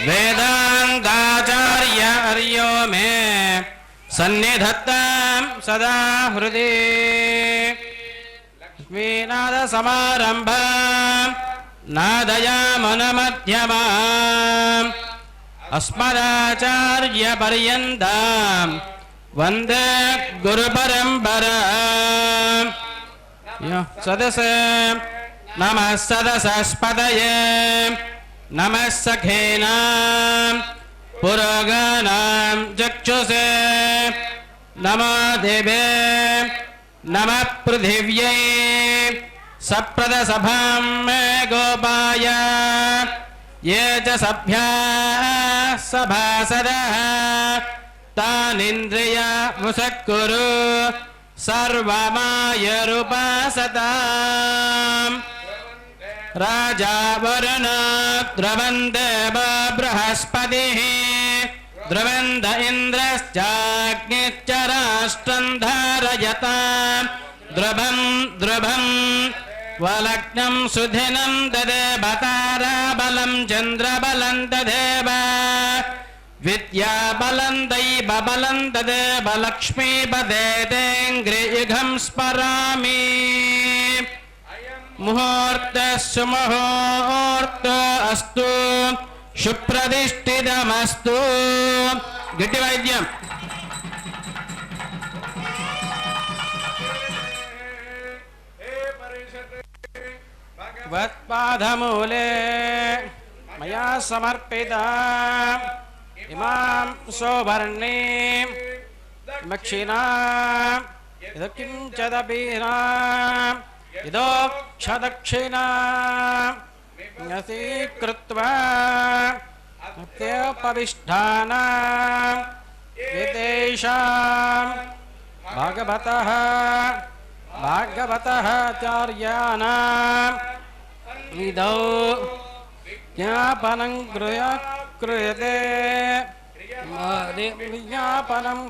वेदान्ताचार्यो मे सन्निधत्तां सदा हृदि लक्ष्मीनाथसमारम्भां नादयामनमध्यमाम् अस्मदाचार्यपर्यन्तां वन्दे गुरुपरम्पराम् सदसे नमः सदसस्पतये नमः सखेनां पुरोगानां चक्षुषे नमो देवे नमः पृथिव्यै सप्रदसभां मे गोपाय ये च सभ्याः सभासदः तानिन्द्रिया मुसक्कुरु सर्वमायरूपासताम् राजा वरुण द्रवन्ते बृहस्पतिः द्रवन्त इन्द्रश्चाग्निश्च राष्ट्रं धारयताम् द्रवं वलग्नं सुधिनं तदेव ताराबलं चन्द्रबलं तदेव विद्याबलं दैवबलं तदेव लक्ष्मीपदेतेऽङ्घ्रियुगं स्मरामि मुहूर्तस्सु मुहूर्त अस्तु सुप्रतिष्ठितमस्तु गिट्टिवैद्यम् वत्पादमूले मया समर्पिता इमां सौवर्णीं दक्षिणां यदकिञ्चदपीनाम् इदोक्षदक्षिणां न्यसीकृत्वा अत्यपविष्ठानां एतेषां भागवतः आचार्याणाम् इदौ ज्ञापनं क्रियते विज्ञापनं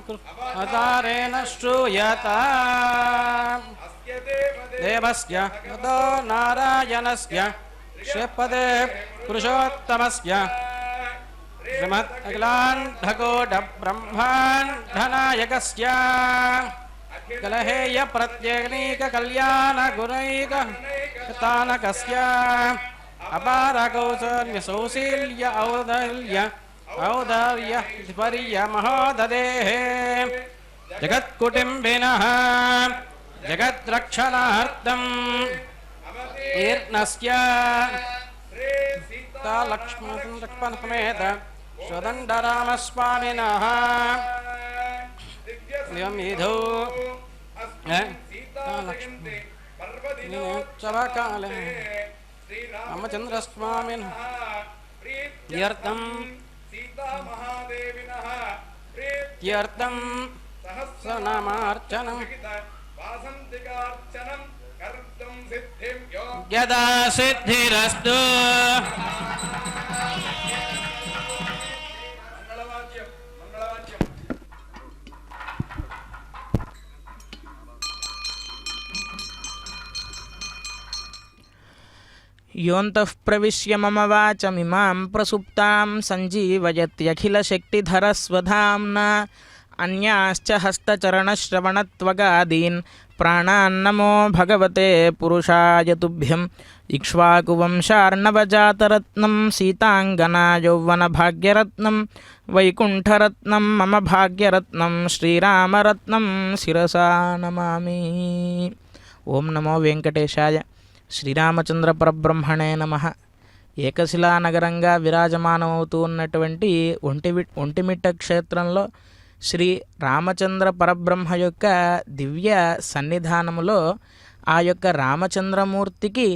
अतारेण श्रूयताम् देवस्य ततो नारायणस्य श्रीपदे पुरुषोत्तमस्य श्रीमद् अखिलाण्डकोटिब्रह्माण्डनायकस्य कलहेय प्रत्यग्नीक कल्याण गुणैक तानकस्य अपार कौसल्य सौशील्य औदार्य परिय महोदधेः जगत्कुटुम्बिनः जगद्रक्षणार्थं ईर्णस्य लक्ष्मणसमेत स्वदण्डरामस्वामिनः नियमिधो उत्सवकाले रामचन्द्रस्वामिनः प्रीत्यर्थं सहस्रनामार्चनं यदा सिद्धिरस्तु योऽन्तः प्रविश्य मम वाचमिमां प्रसुप्तां सञ्जीवयत्यखिलशक्तिधरस्वधाम्ना अन्याश्च हस्तचरणश्रवणत्वगादीन् प्राणान्नमो भगवते पुरुषाय तुभ्यं इक्ष्वाकुवंशार्णवजातरत्नं सीताङ्गनायौवनभाग्यरत्नं वैकुण्ठरत्नं मम भाग्यरत्नं श्रीरामरत्नं शिरसा नमामि। ओं नमो वेंकटेशाय। శ్రీరామచంద్ర పరబ్రహ్మణే నమః. ఏకశిలానగరంగా విరాజమానమవుతూ ఉన్నటువంటి ఒంటిమిట్ట క్షేత్రంలో శ్రీ రామచంద్ర పరబ్రహ్మ యొక్క దివ్య సన్నిధానములో ఆ యొక్క రామచంద్రమూర్తికి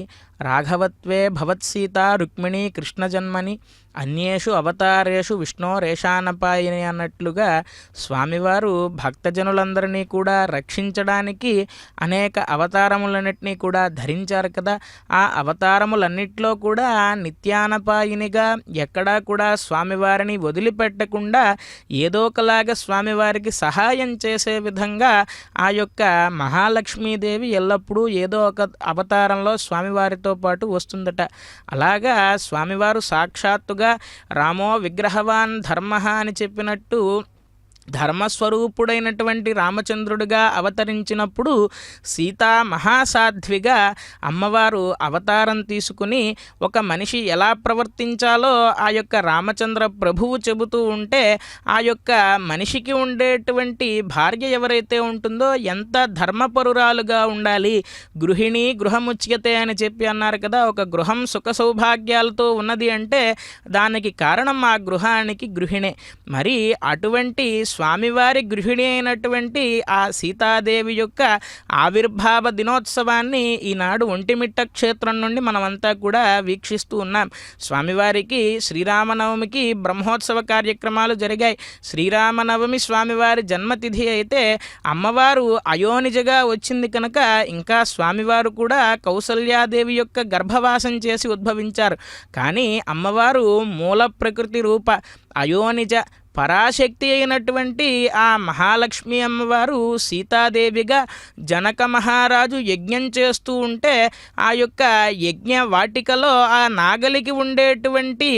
రాఘవత్వే భవత్సీత రుక్మిణీ కృష్ణ జన్మని అన్యేషు అవతారేషు విష్ణోరేషానపాయని అన్నట్లుగా స్వామివారు భక్తజనులందరినీ కూడా రక్షించడానికి అనేక అవతారములన్నింటినీ కూడా ధరించారు కదా. ఆ అవతారములన్నిట్లో కూడా నిత్యానపాయినిగా ఎక్కడా కూడా స్వామివారిని వదిలిపెట్టకుండా ఏదో ఒకలాగా స్వామివారికి సహాయం చేసే విధంగా ఆ యొక్క మహాలక్ష్మీదేవి ఎల్లప్పుడూ ఏదో ఒక అవతారంలో స్వామివారితో వారితో పాటు వస్తుందట. అలాగా స్వామివారు సాక్షాత్తుగా రామో విగ్రహవాన్ ధర్మ అని చెప్పినట్టు ధర్మస్వరూపుడైనటువంటి రామచంద్రుడిగా అవతరించినప్పుడు సీతా మహాసాధ్విగా అమ్మవారు అవతారం తీసుకుని ఒక మనిషి ఎలా ప్రవర్తించాలో ఆ యొక్క రామచంద్ర ప్రభువు చెబుతూ ఉంటే ఆ యొక్క మనిషికి ఉండేటువంటి భార్య ఎవరైతే ఉంటుందో ఎంత ధర్మపరురాలుగా ఉండాలి. గృహిణి గృహముచ్యతే అని చెప్పి అన్నారు కదా. ఒక గృహం సుఖ సౌభాగ్యాలతో ఉన్నది అంటే దానికి కారణం ఆ గృహానికి గృహిణే. మరి అటువంటి స్వామివారి గృహిణి అయినటువంటి ఆ సీతాదేవి యొక్క ఆవిర్భావ దినోత్సవాన్ని ఈనాడు ఒంటిమిట్ట క్షేత్రం నుండి మనమంతా కూడా వీక్షిస్తూ ఉన్నాం. స్వామివారికి శ్రీరామనవమికి బ్రహ్మోత్సవ కార్యక్రమాలు జరిగాయి. శ్రీరామనవమి స్వామివారి జన్మతిథి అయితే అమ్మవారు అయోనిజగా వచ్చింది కనుక ఇంకా స్వామివారు కూడా కౌసల్యాదేవి యొక్క గర్భవాసం చేసి ఉద్భవించారు. కానీ అమ్మవారు మూల ప్రకృతి రూప అయోనిజ పరాశక్తి అయినటువంటి ఆ మహాలక్ష్మి అమ్మవారు సీతాదేవిగా జనక మహారాజు యజ్ఞం చేస్తూ ఉంటే ఆ యొక్క యజ్ఞ వాటికలో ఆ నాగలికి ఉండేటువంటి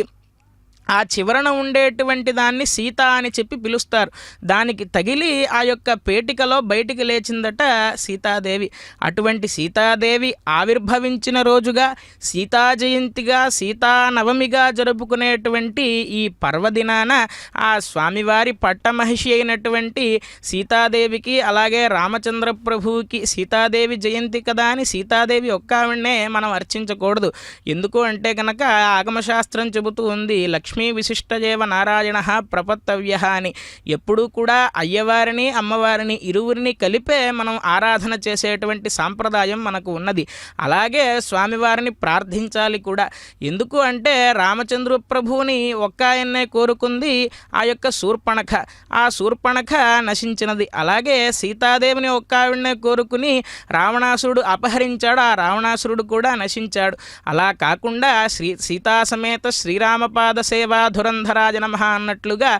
ఆ చివరన ఉండేటువంటి దాన్ని సీత అని చెప్పి పిలుస్తారు. దానికి తగిలి ఆ యొక్క పేటికలో బయటికి లేచిందట సీతాదేవి. అటువంటి సీతాదేవి ఆవిర్భవించిన రోజుగా సీతా జయంతిగా సీతానవమిగా జరుపుకునేటువంటి ఈ పర్వదినాన ఆ స్వామివారి పట్టమహిషి అయినటువంటి సీతాదేవికి అలాగే రామచంద్ర ప్రభువుకి సీతాదేవి జయంతి కదా అని సీతాదేవి ఒక్కావిడనే మనం అర్చించకూడదు. ఎందుకు అంటే కనుక ఆగమశాస్త్రం చెబుతూ ఉంది లక్ష్మీ విశిష్టజేవ నారాయణ ప్రపత్తవ్య అని. ఎప్పుడూ కూడా అయ్యవారిని అమ్మవారిని ఇరువురిని కలిపే మనం ఆరాధన చేసేటువంటి సాంప్రదాయం మనకు ఉన్నది. అలాగే స్వామివారిని ప్రార్థించాలి కూడా. ఎందుకు అంటే రామచంద్ర ప్రభువుని ఒక్క ఆయన్నే కోరుకుంది ఆ యొక్క శూర్పణఖ. ఆ శూర్పణఖ నశించినది. అలాగే సీతాదేవిని ఒక్క ఆవిడనే కోరుకుని రావణాసురుడు అపహరించాడు. ఆ రావణాసురుడు కూడా నశించాడు. అలా కాకుండా సీతా సమేత శ్రీరామపాద సేవా ధురంధరాజ నమః అన్నట్లుగా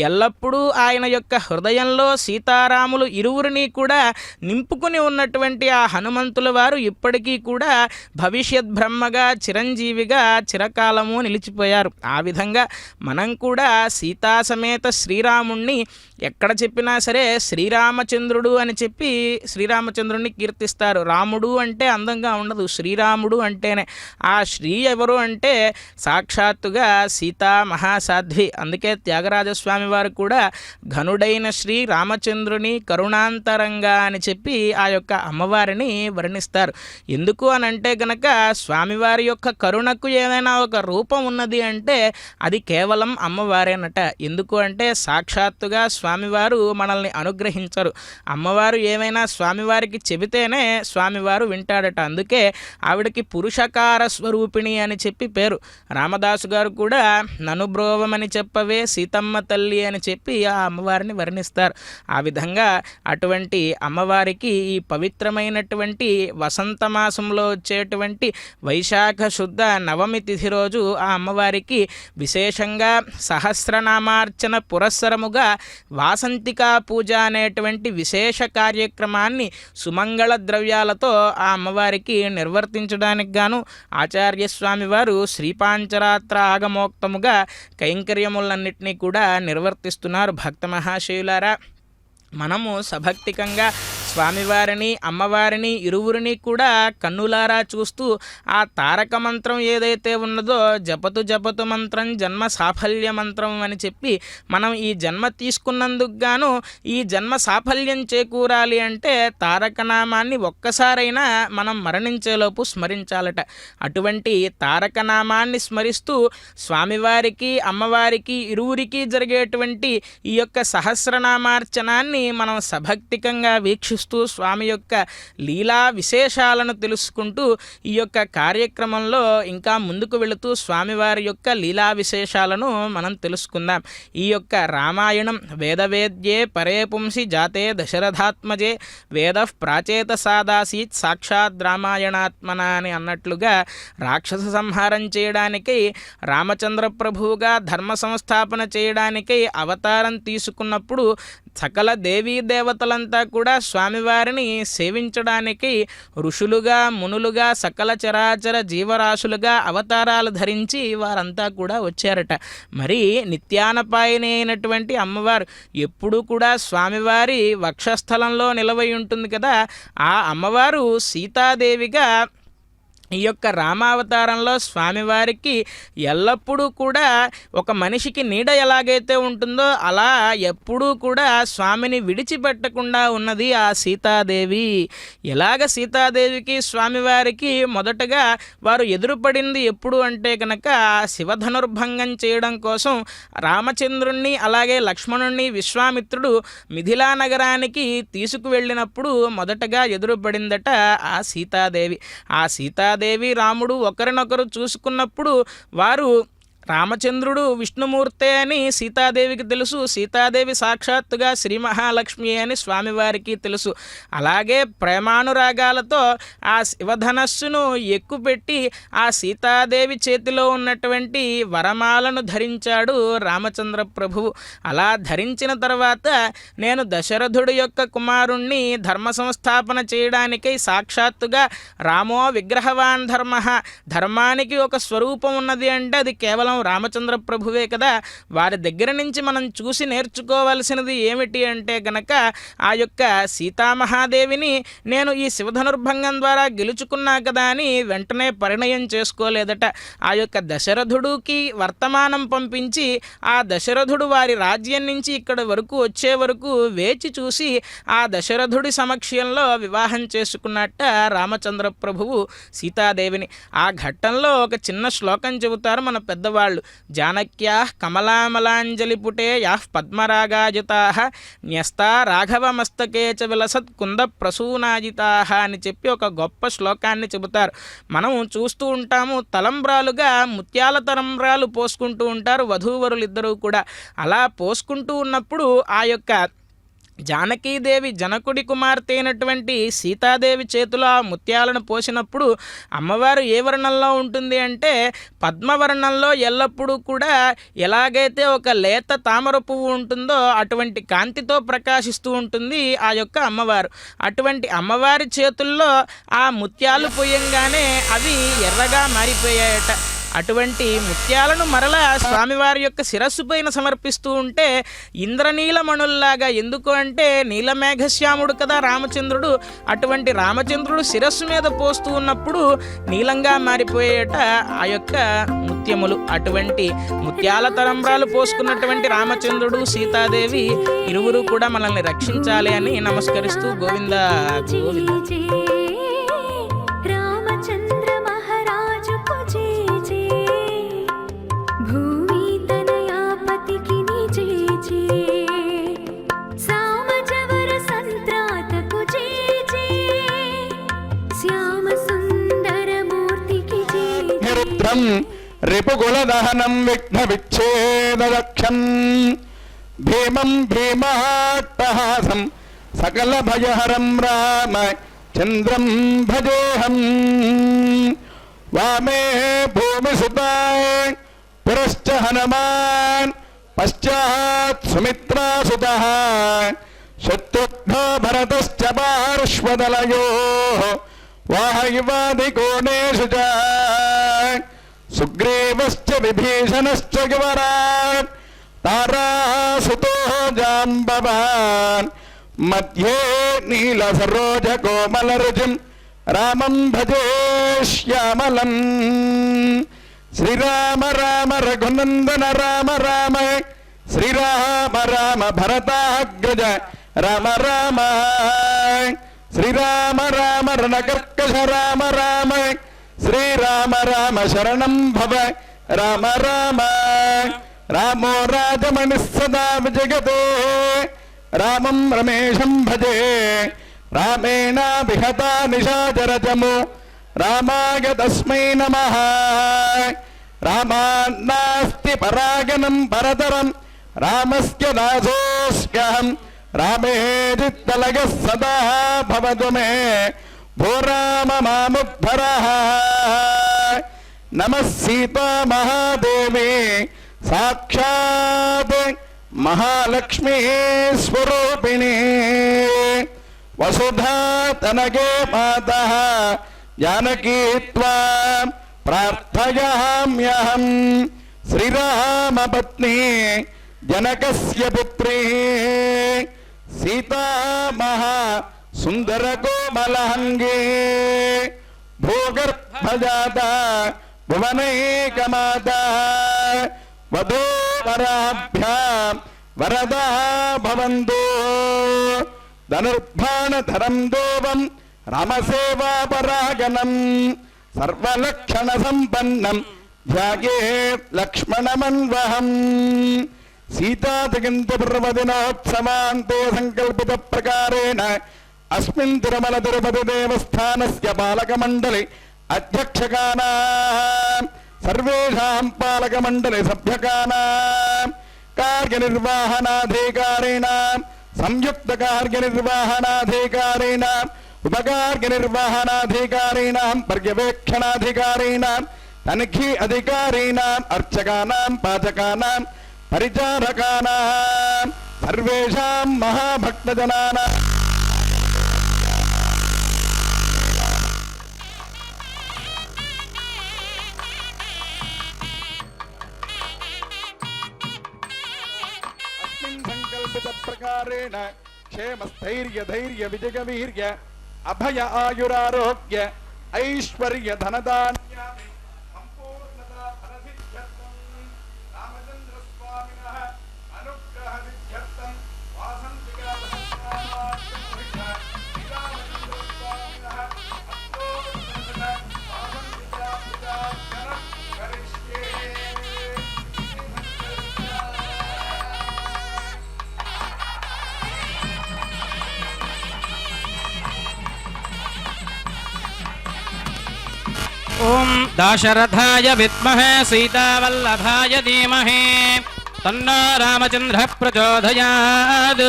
ఎల్లప్పుడూ ఆయన యొక్క హృదయంలో సీతారాములు ఇరువురిని కూడా నింపుకుని ఉన్నటువంటి ఆ హనుమంతుల వారు ఇప్పటికీ కూడా భవిష్యత్ బ్రహ్మగా చిరంజీవిగా చిరకాలము నిలిచిపోయారు. ఆ విధంగా మనం కూడా సీతా సమేత శ్రీరాముణ్ణి ఎక్కడ చెప్పినా సరే శ్రీరామచంద్రుడు అని చెప్పి శ్రీరామచంద్రుడిని కీర్తిస్తారు. రాముడు అంటే అందంగా ఉండదు, శ్రీరాముడు అంటేనే. ఆ శ్రీ ఎవరు అంటే సాక్షాత్తుగా సీతా మహాసాధ్వి. అందుకే త్యాగరాజస్వామి వారు కూడా ఘనుడైన శ్రీ రామచంద్రుని కరుణాంతరంగా అని చెప్పి ఆ యొక్క అమ్మవారిని వర్ణిస్తారు. ఎందుకు అని అంటే గనక స్వామివారి యొక్క కరుణకు ఏదైనా ఒక రూపం ఉన్నది అంటే అది కేవలం అమ్మవారేనట. ఎందుకు అంటే సాక్షాత్తుగా స్వామివారు మనల్ని అనుగ్రహించరు. అమ్మవారు ఏమైనా స్వామివారికి చెబితేనే స్వామివారు వింటాడట. అందుకే ఆవిడకి పురుషకార స్వరూపిణి అని చెప్పి పేరు. రామదాసు గారు కూడా నను బ్రోవమని చెప్పవే సీతమ్మ తల్లి అని చెప్పి ఆ అమ్మవారిని వర్ణిస్తారు. ఆ విధంగా అటువంటి అమ్మవారికి ఈ పవిత్రమైనటువంటి వసంత మాసంలో వచ్చేటువంటి వైశాఖ శుద్ధ నవమి తిథి రోజు ఆ అమ్మవారికి విశేషంగా సహస్రనామార్చన పురస్సరముగా వాసంతికా పూజ అనేటువంటి విశేష కార్యక్రమాన్ని సుమంగళ ద్రవ్యాలతో ఆ అమ్మవారికి నిర్వర్తించడానికి గాను ఆచార్యస్వామి వారు శ్రీపాంచరాత్ర ఆగమోక్తముగా కైంకర్యములన్నింటినీ కూడా నిర్వర్తిస్తున్నారు. భక్త మహాశయులారా, మనము సభక్తికంగా స్వామివారిని అమ్మవారిని ఇరువురిని కూడా కన్నులారా చూస్తూ ఆ తారక మంత్రం ఏదైతే ఉన్నదో జపతు జపతు మంత్రం జన్మ సాఫల్య మంత్రం అని చెప్పి మనం ఈ జన్మ తీసుకున్నందుకు గాను ఈ జన్మ సాఫల్యం చేకూరాలి అంటే తారకనామాన్ని ఒక్కసారైనా మనం మరణించేలోపు స్మరించాలట. అటువంటి తారకనామాన్ని స్మరిస్తూ స్వామివారికి అమ్మవారికి ఇరువురికి జరిగేటువంటి ఈ యొక్క సహస్రనామార్చనాన్ని మనం సభక్తికంగా వీక్షిస్తూ స్వామి యొక్క లీలా విశేషాలను తెలుసుకుంటూ ఈ యొక్క కార్యక్రమంలో ఇంకా ముందుకు వెళుతూ స్వామివారి యొక్క లీలా విశేషాలను మనం తెలుసుకుందాం. ఈ యొక్క రామాయణం వేదవేద్యే పరే పుంసి జాతే దశరథాత్మజే వేద ప్రాచేత సాదాసీత్ సాక్షాత్ రామాయణాత్మన అని అన్నట్లుగా రాక్షస సంహారం చేయడానికి రామచంద్ర ప్రభువుగా ధర్మ సంస్థాపన చేయడానికి అవతారం తీసుకున్నప్పుడు సకల దేవీ దేవతలంతా కూడా స్వామివారిని సేవించడానికి ఋషులుగా మునులుగా సకల చరాచర జీవరాశులుగా అవతారాలు ధరించి వారంతా కూడా వచ్చారట. మరి నిత్యానపాయని అయినటువంటి అమ్మవారు ఎప్పుడూ కూడా స్వామివారి వక్షస్థలంలో నిలవై ఉంటుంది కదా. ఆ అమ్మవారు సీతాదేవిగా ఈ యొక్క రామావతారంలో స్వామివారికి ఎల్లప్పుడూ కూడా ఒక మనిషికి నీడ ఎలాగైతే ఉంటుందో అలా ఎప్పుడూ కూడా స్వామిని విడిచిపెట్టకుండా ఉన్నది ఆ సీతాదేవి. ఎలాగ సీతాదేవికి స్వామివారికి మొదటగా వారు ఎదురుపడింది ఎప్పుడు అంటే కనుక శివధనుర్భంగం చేయడం కోసం రామచంద్రుణ్ణి అలాగే లక్ష్మణుణ్ణి విశ్వామిత్రుడు మిథిలా నగరానికి తీసుకువెళ్ళినప్పుడు మొదటగా ఎదురుపడిందట ఆ సీతాదేవి. ఆ సీతాదేవి రాముడు ఒకరినొకరు చూసుకున్నప్పుడు వారు రామచంద్రుడు విష్ణుమూర్తే అని సీతాదేవికి తెలుసు, సీతాదేవి సాక్షాత్తుగా శ్రీ మహాలక్ష్మి అని స్వామివారికి తెలుసు. అలాగే ప్రేమానురాగాలతో ఆ శివధనస్సును ఎక్కుపెట్టి ఆ సీతాదేవి చేతిలో ఉన్నటువంటి వరమాలను ధరించాడు రామచంద్ర ప్రభువు. అలా ధరించిన తర్వాత నేను దశరథుడి యొక్క కుమారుణ్ణి ధర్మ సంస్థాపన చేయడానికై సాక్షాత్తుగా రామో విగ్రహవాన్ ధర్మ, ధర్మానికి ఒక స్వరూపం ఉన్నది అంటే అది కేవలం రామచంద్ర ప్రభువే కదా. వారి దగ్గర నుంచి మనం చూసి నేర్చుకోవాల్సినది ఏమిటి అంటే గనక ఆ యొక్క సీతామహాదేవిని నేను ఈ శివధనుర్భంగం ద్వారా గెలుచుకున్నా కదా అని వెంటనే పరిణయం చేసుకోలేదట. ఆ యొక్క దశరథుడికి వర్తమానం పంపించి ఆ దశరథుడు వారి రాజ్యం నుంచి ఇక్కడ వరకు వచ్చే వరకు వేచి చూసి ఆ దశరథుడి సమక్షంలో వివాహం చేసుకున్నట్ట రామచంద్ర ప్రభువు సీతాదేవిని. ఆ ఘట్టంలో ఒక చిన్న శ్లోకం చెబుతారు మన పెద్దవాళ్ళు. జానక్యా కమలామలాంజలి పుటే యాః పద్మరాగాజితాః న్యస్తా రాఘవమస్తకే చ విలసత్ కుంద ప్రసూనాజితాః అని చెప్పి ఒక గొప్ప శ్లోకాన్ని చెబుతారు. మనం చూస్తూ ఉంటాము, తలంబ్రాలుగా ముత్యాల తలంబ్రాలు పోసుకుంటూ ఉంటారు వధూవరులిద్దరూ కూడా. అలా పోసుకుంటూ ఉన్నప్పుడు ఆ యొక్క జానకీదేవి జనకుడి కుమార్తె అయినటువంటి సీతాదేవి చేతిలో ఆ ముత్యాలను పోసినప్పుడు అమ్మవారు ఏ వర్ణంలో ఉంటుంది అంటే పద్మవర్ణంలో ఎల్లప్పుడూ కూడా ఎలాగైతే ఒక లేత తామర పువ్వు ఉంటుందో అటువంటి కాంతితో ప్రకాశిస్తూ ఉంటుంది ఆ యొక్క అమ్మవారు. అటువంటి అమ్మవారి చేతుల్లో ఆ ముత్యాలు పోయంగానే అవి ఎర్రగా మారిపోయాయట. అటువంటి ముత్యాలను మరలా స్వామివారి యొక్క శిరస్సు పైన సమర్పిస్తూ ఉంటే ఇంద్రనీలమణుల్లాగా, ఎందుకు అంటే నీలమేఘశ్యాముడు కదా రామచంద్రుడు, అటువంటి రామచంద్రుడు శిరస్సు మీద పోస్తూ ఉన్నప్పుడు నీలంగా మారిపోయేట ఆ యొక్క ముత్యములు. అటువంటి ముత్యాల తలంబ్రాలు పోసుకున్నటువంటి రామచంద్రుడు సీతాదేవి ఇరువురు కూడా మనల్ని రక్షించాలి అని నమస్కరిస్తూ గోవింద గోవింద. రిపుకుల దహనం విఘ్న విచ్ఛేదక్షం భీమం భీమాట్టహాసం సకల భయహరం రామ చంద్రం భజేహం. వామే భూమిసుతాయ పురశ్చ హనుమాన్ పశ్చాత్ సుమిత్రాసుతః శత్రుఘ్నో భరతశ్చ పార్శ్వదలయోః వాయువాదికోణేషు చ సుగ్రీవశ్చ విభీషణశ్చ గివరాట్ తారాసుతో జాంబవాన్ మధ్యే నీలసరోజ కోమలరుచిం రామం భజే శ్యామలం. శ్రీరామ రామ రఘునందన రామ రామ శ్రీరామ రామ భరతాగ్రజ రామ రామ శ్రీరామ రామ రణకర్కశ రామ రామ శ్రీరామ రామ శరణం భవ రామ రామ. రామో రాజమణి సదా విజగతే రామం రమేశం భజే రామేణ విహతా నిశాచరచము రామాయ తస్మై నమః. రామాన్నాస్తి పరాగణం పరతరం రామస్య దాసోస్మ్యహం రామే చిత్తలగః సదా భవతు మే భో రామ మాముద్ధరః. నమః సీతా మహాదేవి సాక్షాత్ महालक्ष्मी स्वरूपिणी वसुधा तनगे माता जानकी त्वां प्रार्थयाम्यहम् श्रीरामपत्नी जनकस्य पुत्री सीता महा सुंदर कोमलांगी भूगर्भजाता भुवनैकमाता वधूवराभ्यां वरदा भवन्तु धनुर्बाणधरं देवं रामसेवापरागणं सर्वलक्षणसम्पन्नं ध्यायेत् लक्ष्मणमन्वहम् सीतातिकिन्तपर्वदिनोत्सवान्ते सङ्कल्पितप्रकारेण अस्मिन् तिरुमल तिरुपति देवस्थानस्य पालकमण्डले अध्यक्षकानां सर्वेषां पालकमण्डले सभ्यकानां कार्यनिर्वहणाधिकारिणां संयुक्त कार्यनिर्वहणाधिकारिणाम् उपकार्यनिर्वहणाधिकारिणां पर्यवेक्षणाधिकारिणां तनिखी अधिकारिणाम् अर्चकानां पाचकानां परिचारकानां सर्वेषां महाभक्तजनानां प्रकारेण क्षेमस्थैर्य धैर्य विजय वीर्य अभय आयुरारोग्य ऐश्वर्य धनदान्य संपूर्णता फलसिद्ध्यर्थं रामचंद्र स्वामिनः अनुग्रह सिद्ध्यर्थं वासन्तिका धनदानार्थं रामचंद्र स्वामिनः वासन्तिका विदाचनं करिष्ये ओम दाशरथाय विद्महे सीतावल्लभाय धीमहि तन्नो रामचन्द्रः प्रचोदयात्।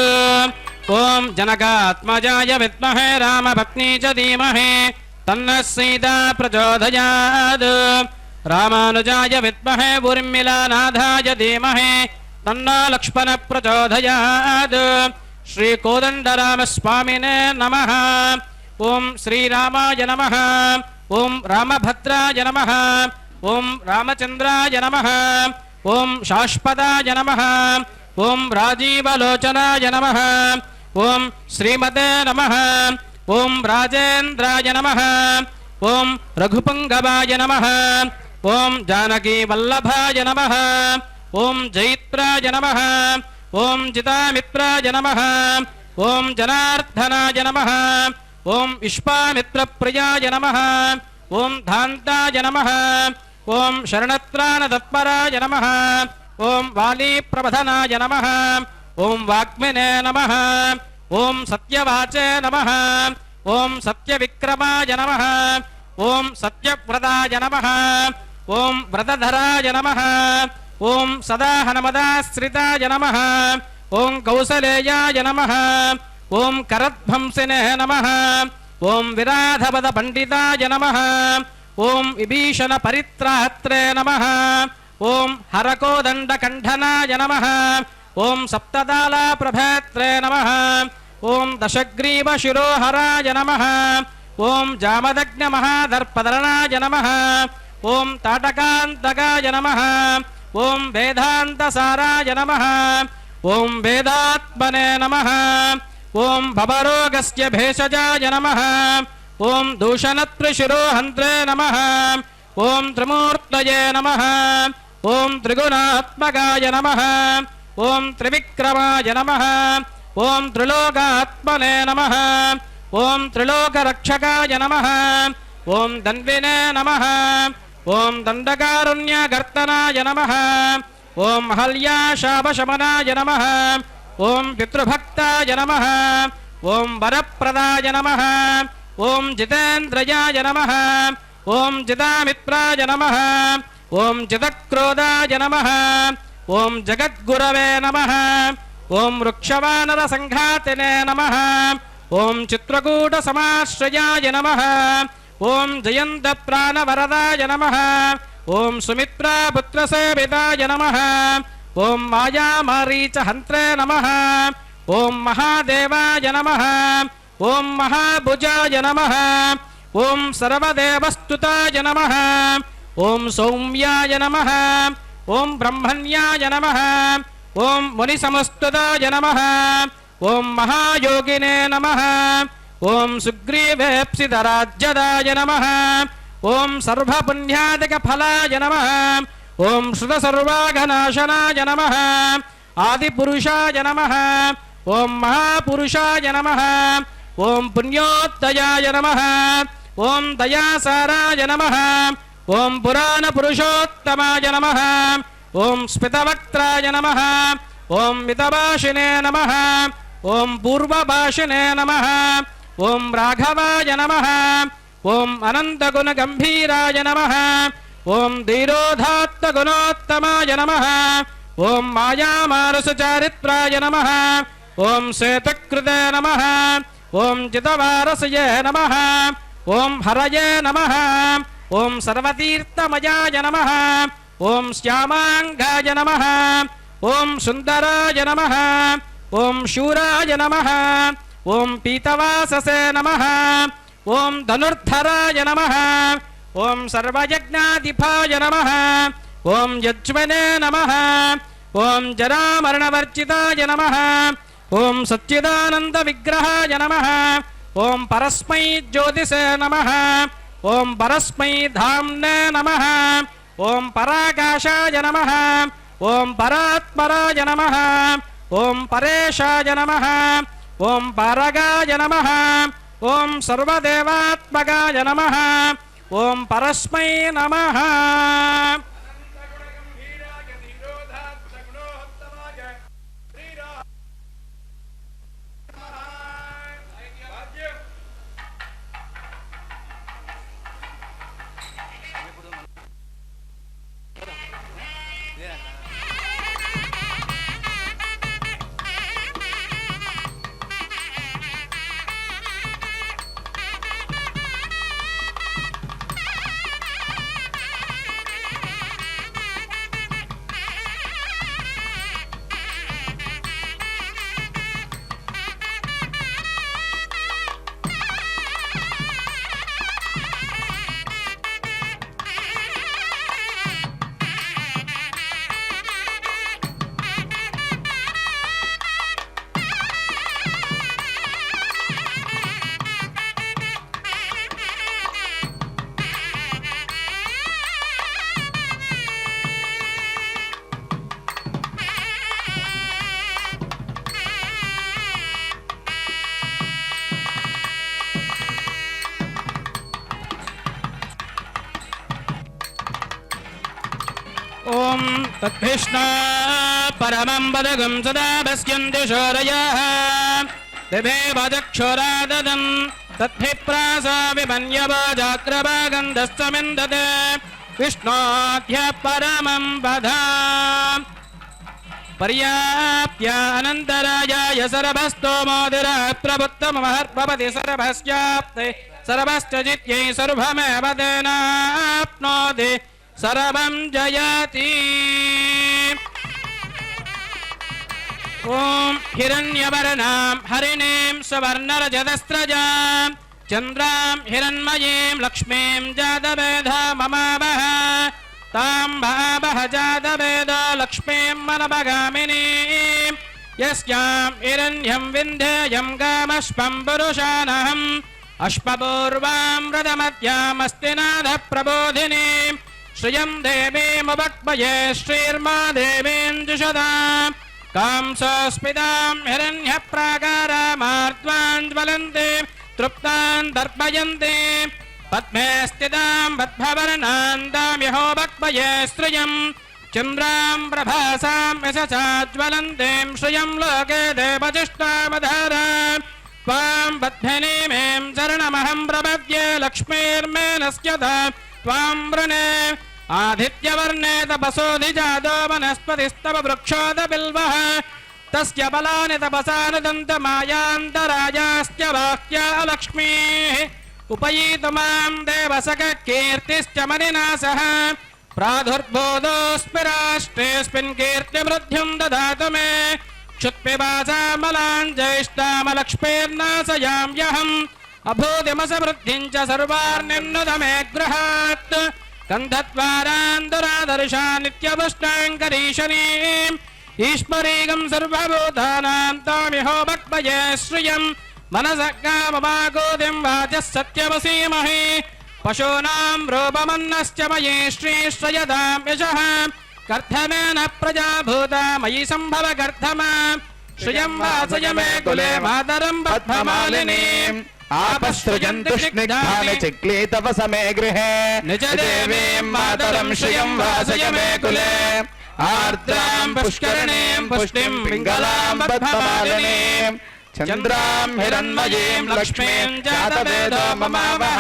ओम जनकात्मजाय विद्महे रामपत्नी च धीमहि तन्नः सीता प्रचोदयात्। रामानुजाय विद्महे उर्मिलानाथाय धीमहि तन्नो लक्ष्मणः प्रचोदयात्। श्री कोदण्डरामस्वामिने नमः। ओम श्रीरामाय नमः। ओम रामभद्राय नमः। ओम रामचंद्राय नमः। ओम शाश्वताय नमः। ओम राजीवलोचनाय नमः। ओम श्रीमते नमः। ओम राजेन्द्राय नमः। ओम रघुपुंगवाय नमः। ओम जानकी वल्लभाय नमः। ओम जैत्राय नमः। ओम जितामित्राय नमः। ओम जनार्दनाय नमः। ओम विश्वामित्रप्रियाय नमः। ओम धान्ताय नमः। ओम शरणत्राणतत्पराय नमः। ओम वालीप्रबधनाय नमः। ओम वाग्मिने नमः। ओम सत्यवाचे नमः। ओम सत्यविक्रमाय नमः। ओम सत्यव्रताय नमः। ओम व्रतधराय नमः। ओम सदाहनमदाश्रिताय नमः। ओम कौसलेयाय नमः। ओम करध्वंसिने नमः। ओम विराधपद पंडिताय नमः। ओम विभीषण परित्रात्रे नमः। ओम हरकोदंड कंठनाय नमः। ओम सप्तदाला प्रभेत्रे नमः। ओम दशग्रीव शिरोहराय नमः। ओम जामदग्न महादर्पदरणाय नमः। ओम ताटकान्तकाय नमः। ओम वेदान्तसाराय नमः। ओम वेदात्मने नमः। ओम भवरोगस्य भेषजाय नमः। ओम दूषणत्रिशिरोहन्त्रे नमः। ओम त्रिमूर्तये नमः। ओम त्रिगुणात्मकाय नमः। ओम त्रिविक्रमाय नमः। ओम त्रिलोकात्मने नमः। ओम त्रिलोकरक्षकाय नमः। ओम दन्विने नमः। ओम दण्डकारुण्यकर्तनाय नमः। ओम अहल्याशापशमनाय नमः। ओम पितृभक्ताय नमः। ओम वरप्रदाय नमः। ओम जितेन्द्रयाय नमः। ओम जितामित्राय नमः। ओम जितक्रोधाय नमः। ओम जगद्गुरवे नमः। ओम वृक्षवानरसङ्घातिने नमः। ओम चित्रकूटसमाश्रयाय नमः। ओम जयन्तप्राणवरदाय नमः। ओम सुमित्रापुत्रसेविताय नमः। ఓం మాయామారీచహంత్రే నమః ఓం మహాదేవాయ నమః ఓం మహాభుజాయ నమః ఓం సర్వదేవస్తుతాయ నమః ఓం సౌమ్యాయ నమః ఓం బ్రహ్మణ్యాయ నమః ఓం మునిసమస్తుతాయ నమః ఓం మహాయోగినే నమః ఓం సుగ్రీవేప్సితరాజ్యదాయ నమః ఓం సర్వపుణ్యాదికఫలాయ నమః ఓం శృతసర్వాఘనాశనాయ నమః ఆదిపురుషాయ నమః ఓం మహాపురుషాయ నమః ఓం పుణ్యోత్తయాయ నమః ఓం దయాసారాయ నమః ఓం పురాణపురుషోత్తమాయ నమః ఓం స్మితవక్త్రాయ నమః ఓం మితభాషినే నమః ఓం పూర్వభాషినే నమః ఓం రాఘవాయ నమః ఓం అనంతగుణగంభీరాయ నమః ఓం ధీరోధాత్తగుణోత్తమాయ నమః ఓం మాయామానసచారిత్రాయ నమః ఓం శ్వేతకృతే నమః ఓం జితవారసయే నమః ఓం హరయే నమః ఓం సర్వతీర్థమయాయ నమః ఓం శ్యామాంగాయ నమః ఓం సుందరాయ నమః ఓం శూరాయ నమః ఓం పీతవాససే నమః ఓం ధనుర్ధరాయ నమః ఓం సర్వయజ్ఞాధిపాయ నమః ఓం యజ్మనే నమః ఓం జరామరణవర్జితాయ నమః ఓం సచ్చిదానంద విగ్రహాయ నమః ఓం పరస్మై జ్యోతిషే నమః ఓం పరస్మై ధామ్నే నమః ఓం పరాకాశాయ నమః ఓం పరాత్మరాయ నమః ఓం పరేశాయ నమః ఓం పరగాయ నమః ఓం సర్వదేవాత్మకాయ నమః ఓం పరస్మై నమః ఓం తద్విష్ణా పరమం పదగం సదా భస్యంతి శోరయః దివేవ చక్షురాదదన్ తద్భిప్రాసా విమన్యవాజాగ్రభాగంధస్తమిందతే విష్ణోధ్య పరమం పదా పర్యాప్య అనంతరాయాయ సర్వస్తోమోదిర ప్రభుత్తమహర్భవతి సర్వస్యాప్తే సర్వశ్చ జిత్యై సర్వమేవ తేనాప్నోతి సర్వం జయతి ఓం హిరణ్యవర్ణాం హరిణీం సువర్ణరజతస్రజాం చంద్రాం హిరణ్మయీం లక్ష్మీం జాతవేదమమావహ తాం భావః జాతవేద లక్ష్మీం మనభగామినీం యస్యాం హిరణ్యం వింధ్యేయం గామశ్వం పురుషానహం అశ్వపూర్వాం రథమధ్యామస్తి నాథ ప్రబోధినీం శ్రియం దేవీముపక్మయే శ్రీర్మా దేవీంజుషదాం కాంసస్మితాం హిరణ్యప్రాకారామార్ద్వాన్ జ్వలంతి తృప్తాన్ దర్పయంతి పద్మే స్థితాం పద్మవర్ణాం దామ్యహోపక్మయే శ్రియం చంద్రాం ప్రభాసాం యశసాజ్వలంతిం శ్రియం లోకే దేవజిష్టామధారాం త్వాం పద్మినీమేం శరణమహం ప్రపద్యే లక్ష్మీర్మేనస్యతాం త్వాం వృణే ఆదిత్యవర్ణే తపసోధిజాతో వనస్పతిస్తవ వృక్షోద బిల్వః తస్య బలాని తపసానుదంతమాయాంతరాయాస్య వాక్యా లక్ష్మీః ఉపయీతు మాం దేవసక కీర్తిశ్చ మణినా సహ प्रादुर्बोधोऽस्मि राष्ट्रेऽस्मिन् कीर्तिमृद्धिं ददातु मे क्षुत्पिपासामलान् ज्येष्ठामलक्ष्मीर्नाशयाम्यहम् अभूतिमसमृद्धिं च सर्वार्निन्नुत मे गृहात् गन्धद्वारान्दुरादर्शा नित्यपुष्टाङ्करीशनीम् ईश्वरीगं सर्वभूतानां तामिहो भक्मये श्रियम् मनसः कामवागोदिं वाचः सत्यमसीमहि पशूनां रूपमन्नश्च मयि श्रीश्रयदां यशः कर्धमेन प्रजा भूता मयि सम्भव कर्धमा श्रियं वासय मे कुले मातरं बद्धमालिनीम् आपसृजन्तु स्निग्धानि चिक्लीतव समे गृहे निज देवीं मातरं श्रियं वासय मे कुले आर्द्रां पुष्करणीं पुष्टिं पिङ्गलां बद्धमालिनीम् चन्द्रां हिरण्मयीं लक्ष्मीं जातवेदो ममावह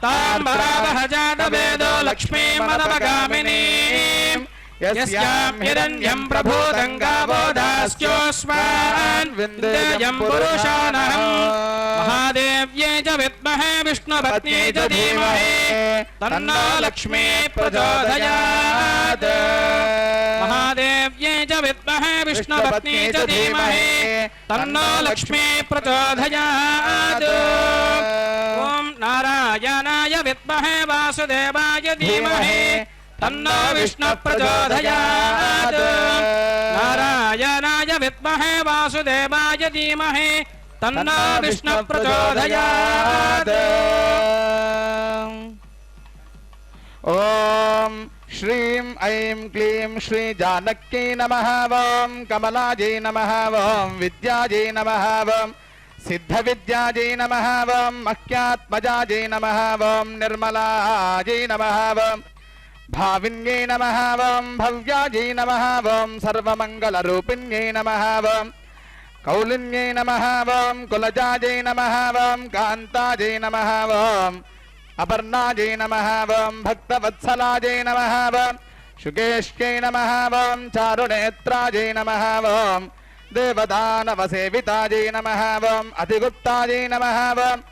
तां वरावह जातवेदो लक्ष्मीमनवगामिनीम् यस्यां हिरण्यं प्रभूतं गावो दास्योऽस्मान् विन्देयं पुरुषानहम् महादेव्यै च विद्महे विष्णुपत्न्यै च धीमहि तन्नो लक्ष्मी प्रचोदयात् महादेव्यै च विद्महे विष्णुपत्न्यै च धीमहि तन्नो लक्ष्मी प्रचोदयात् ॐ नारायणाय विद्महे वासुदेवाय धीमहि तन्नो विष्णु प्रचोदयात् नारायणाय विद्महे वासुदेवाय धीमहि तन्नो विष्णु प्रचोदयात् ॐ श्रीं ऐं क्लीं श्री जानक्यै नमः ॐ कमलायै नमः ॐ विद्यायै नमः ॐ सिद्धविद्यायै नमः ॐ मह्यात्मजायै नमः ॐ निर्मलायै नमः ॐ भाविन्यै नमः ॐ भव्यायै नमः ॐ सर्वमङ्गलरूपिण्यै नमः ॐ कौलिन्यै नमः ॐ कुलजायै नमः ॐ कान्तायै नमः ॐ अपर्णायै नमः ॐ भक्तवत्सलायै नमः ॐ शुकेश्यै नमः ॐ चारुनेत्रायै नमः ॐ देवदानवसेवितायै नमः ॐ अतिगुप्तायै नमः ॐ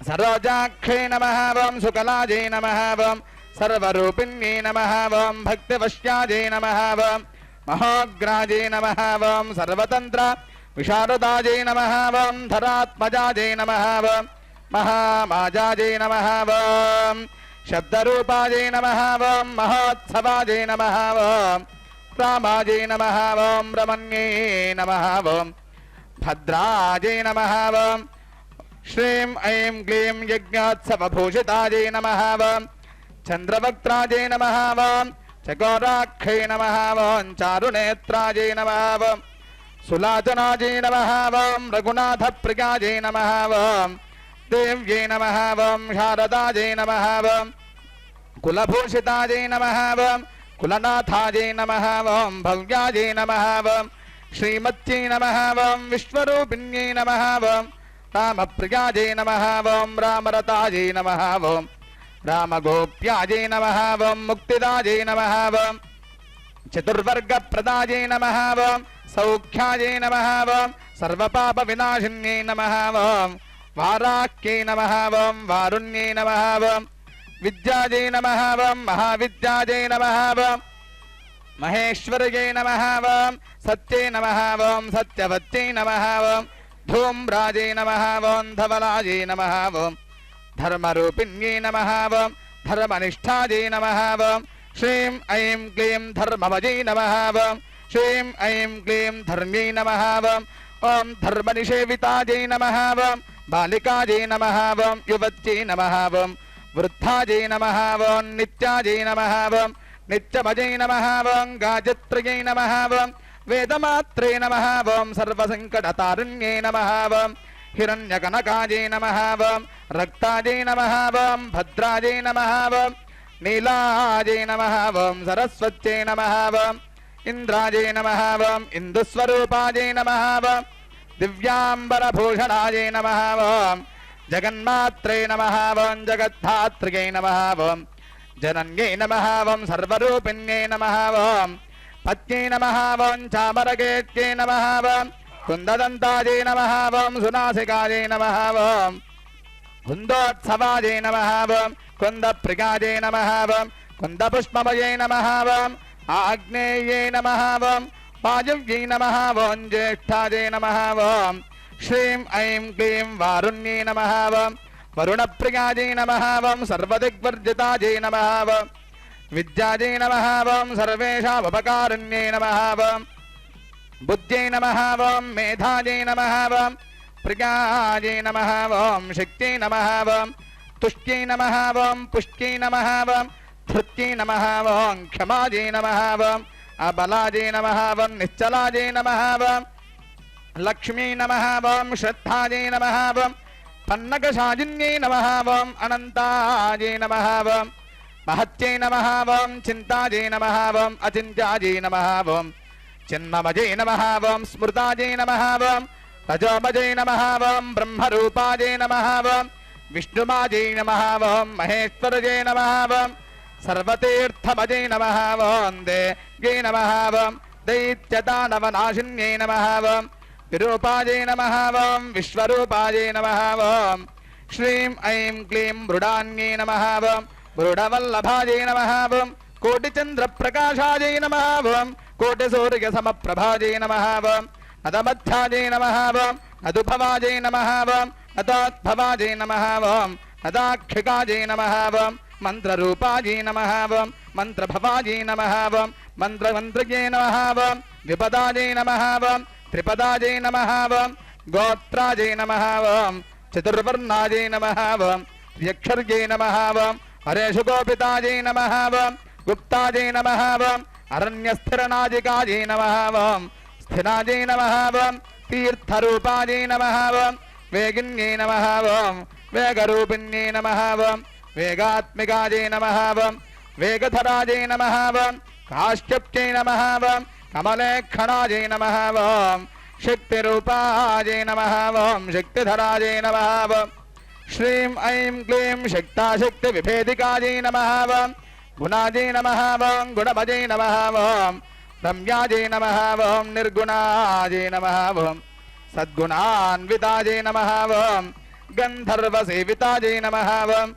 सरोजाक्षै नमः ॐ शुकलायै नमः ॐ सर्वरूपिण्यै नमः ॐ भक्तिवश्यायै नमः ॐ महोग्रायै नमः ॐ सर्वतन्त्र विशारदायै नमः ॐ धरात्मजायै नमः ॐ महामाजायै नमः ॐ शब्दरूपायै नमः ॐ महोत्सवायै नमः ॐ रामायै नमः ॐ रमण्यै नमः ॐ भद्रायै नमः ॐ श्रीं ऐं क्लीं यज्ञोत्सवभूषितायै नमः ॐ चन्द्रवक्त्रायै नमः ॐ चकोराक्षै नमः ॐ चारुनेत्रायै नमः ॐ सुलाचनायै नमः ॐ रघुनाथप्रियायै नमः ॐ देव्यै नमः ॐ शारदायै नमः ॐ कुलभूषितायै नमः ॐ कुलनाथायै नमः ॐ भव्यायै नमः ॐ श्रीमत्यै नमः ॐ विश्वरूपिण्यै नमः ॐ रामप्रियायै नमः ॐ रामरतायै नमः ॐ रामगोप्यायै नमः ॐ मुक्तिदायै नमः ॐ चतुर्वर्गप्रदायै नमः ॐ सौख्यायै नमः ॐ सर्वपापविनाशिन्यै नमः ॐ वाराक्यै नमः ॐ वारुण्यै नमः ॐ विद्यायै नमः ॐ महाविद्यायै नमः ॐ महेश्वर्यै नमः ॐ सत्यै नमः ॐ सत्यवत्यै नमः ॐ धूम्रायै नमः ॐ धवलायै नमः ॐ धर्मरूपिण्यै नमः ॐ धर्मनिष्ठायै नमः ॐ श्रीं ऐं क्लीं धर्ममयै नमः ॐ श्रीं ऐं क्लीं धर्म्यै नमः ॐ ॐ धर्मनिषेवितायै नमः ॐ बालिकायै नमः ॐ युवत्यै नमः ॐ वृद्धायै नमः ॐ नित्यायै नमः ॐ नित्यमयै नमः ॐ गायत्र्यै नमः ॐ वेदमात्रे नमः ॐ सर्वसङ्कटतारिण्यै नमः ॐ हिरण्यकनकायै नमः ॐ रक्तायै नमः ॐ भद्रायै नमः ॐ नीलायै नमः ॐ सरस्वत्यै नमः ॐ इन्द्रायै नमः ॐ इन्दुस्वरूपायै नमः ॐ दिव्याम्बरभूषणायै नमः ॐ जगन्मात्रे नमः ॐ जगद्धात्रियै नमः ॐ जनन्यै नमः ॐ सर्वरूपिण्यै नमः ॐ पत्न्यै नमः ॐ चामरकेत्यै नमः ॐ कुन्ददन्तायै नमः ॐ सुनासिकायै नमः ॐ कुन्दोत्सवायै नमः ॐ कुन्दप्रियायै नमः ॐ कुन्दपुष्पमये नमः वम् आग्नेये नमः वम् वायव्यै नमः वम् ज्येष्ठायै नमः वम् श्रीं ऐं क्लीं वारुण्ये नमः वम् वरुणप्रियायै नमः वम् सर्वदिग्वर्जितायै नमः वम् विद्यायै नमः वम् सर्वेषामुपकारिण्ये नमः वम् बुद्ध्यै नमः वम् मेधायै नमः वम् प्रियायै नमः वम् शक्त्यै नमः वम् तुष्ट्यै नमः वम् पुष्ट्यै नमः वम् धृत्यै नमः वम् क्षमायै नमः वम् अबलायै नमः वम् निश्चलायै नमः वम् लक्ष्मी नमः वम् श्रद्धायै नमः वम् पन्नकशाजिन्यै नमः वम् अनन्तायै नमः वम् महत्यै नमः वम् चिन्तायै नमः वम् अचिन्त्यायै नमः वम् चिन्ममयै नमः वम् स्मृतायै नमः वम् रजोमयै नमः वम् ब्रह्मरूपायै नमः वम् विष्णुमायै नमः वम् महेश्वरयै नमः वम् सर्वतीर्थमयै नमः वम् देव्यै नमः वम् दैत्यदानवनाशिन्यै नमः वम् विरूपायै नमः वम् विश्वरूपायै नमः वम् श्रीं ऐं क्लीं मृडान्यै नमः वम् मृडवल्लभायै नमः वम् कोटिचन्द्रप्रकाशायै नमः वम् कोटिसूर्यसमप्रभायै नमः वम् नदमध्यायै नमः वम् नदुभवायै नमः वम् नदाद्भवायै नमः वम् नदाक्षिकायै नमः वम् मन्त्ररूपायै नमः वम् मन्त्रभवायै नमः वम् मन्त्रमन्त्रये नमः वम् विपदायै नमः वम् त्रिपदायै नमः वम् गोत्रायै नमः वम् चतुर्वर्णायै नमः वम् त्र्यक्षर्यै नमः वम् हरेषु गोपितायै नमः वम् गुप्तायै नमः वम् अरण्यस्थिरनादिकायै नमः वम् स्थिरायै नमः वम् तीर्थरूपायै नमः वम् वेगिन्यै नमः वम् वेगरूपिण्यै नमः वम् वेगात्मिकायै नमः वम् वेगधरायै नमः वम् काश्यप्यै नमः वम् कमलेक्षणायै नमः वम् शक्तिरूपायै नमः वम् शक्तिधरायै नमः वम् श्रीं ऐं क्लीं शक्ताशक्तिविभेदिकायै नमः वम् गुणायै नमः वम् गुणमयै नमः वम् रम्यायै नमः वम् निर्गुणायै नमः वम् सद्गुणान्वितायै नमः वम् गन्धर्वसेवितायै नमः वम्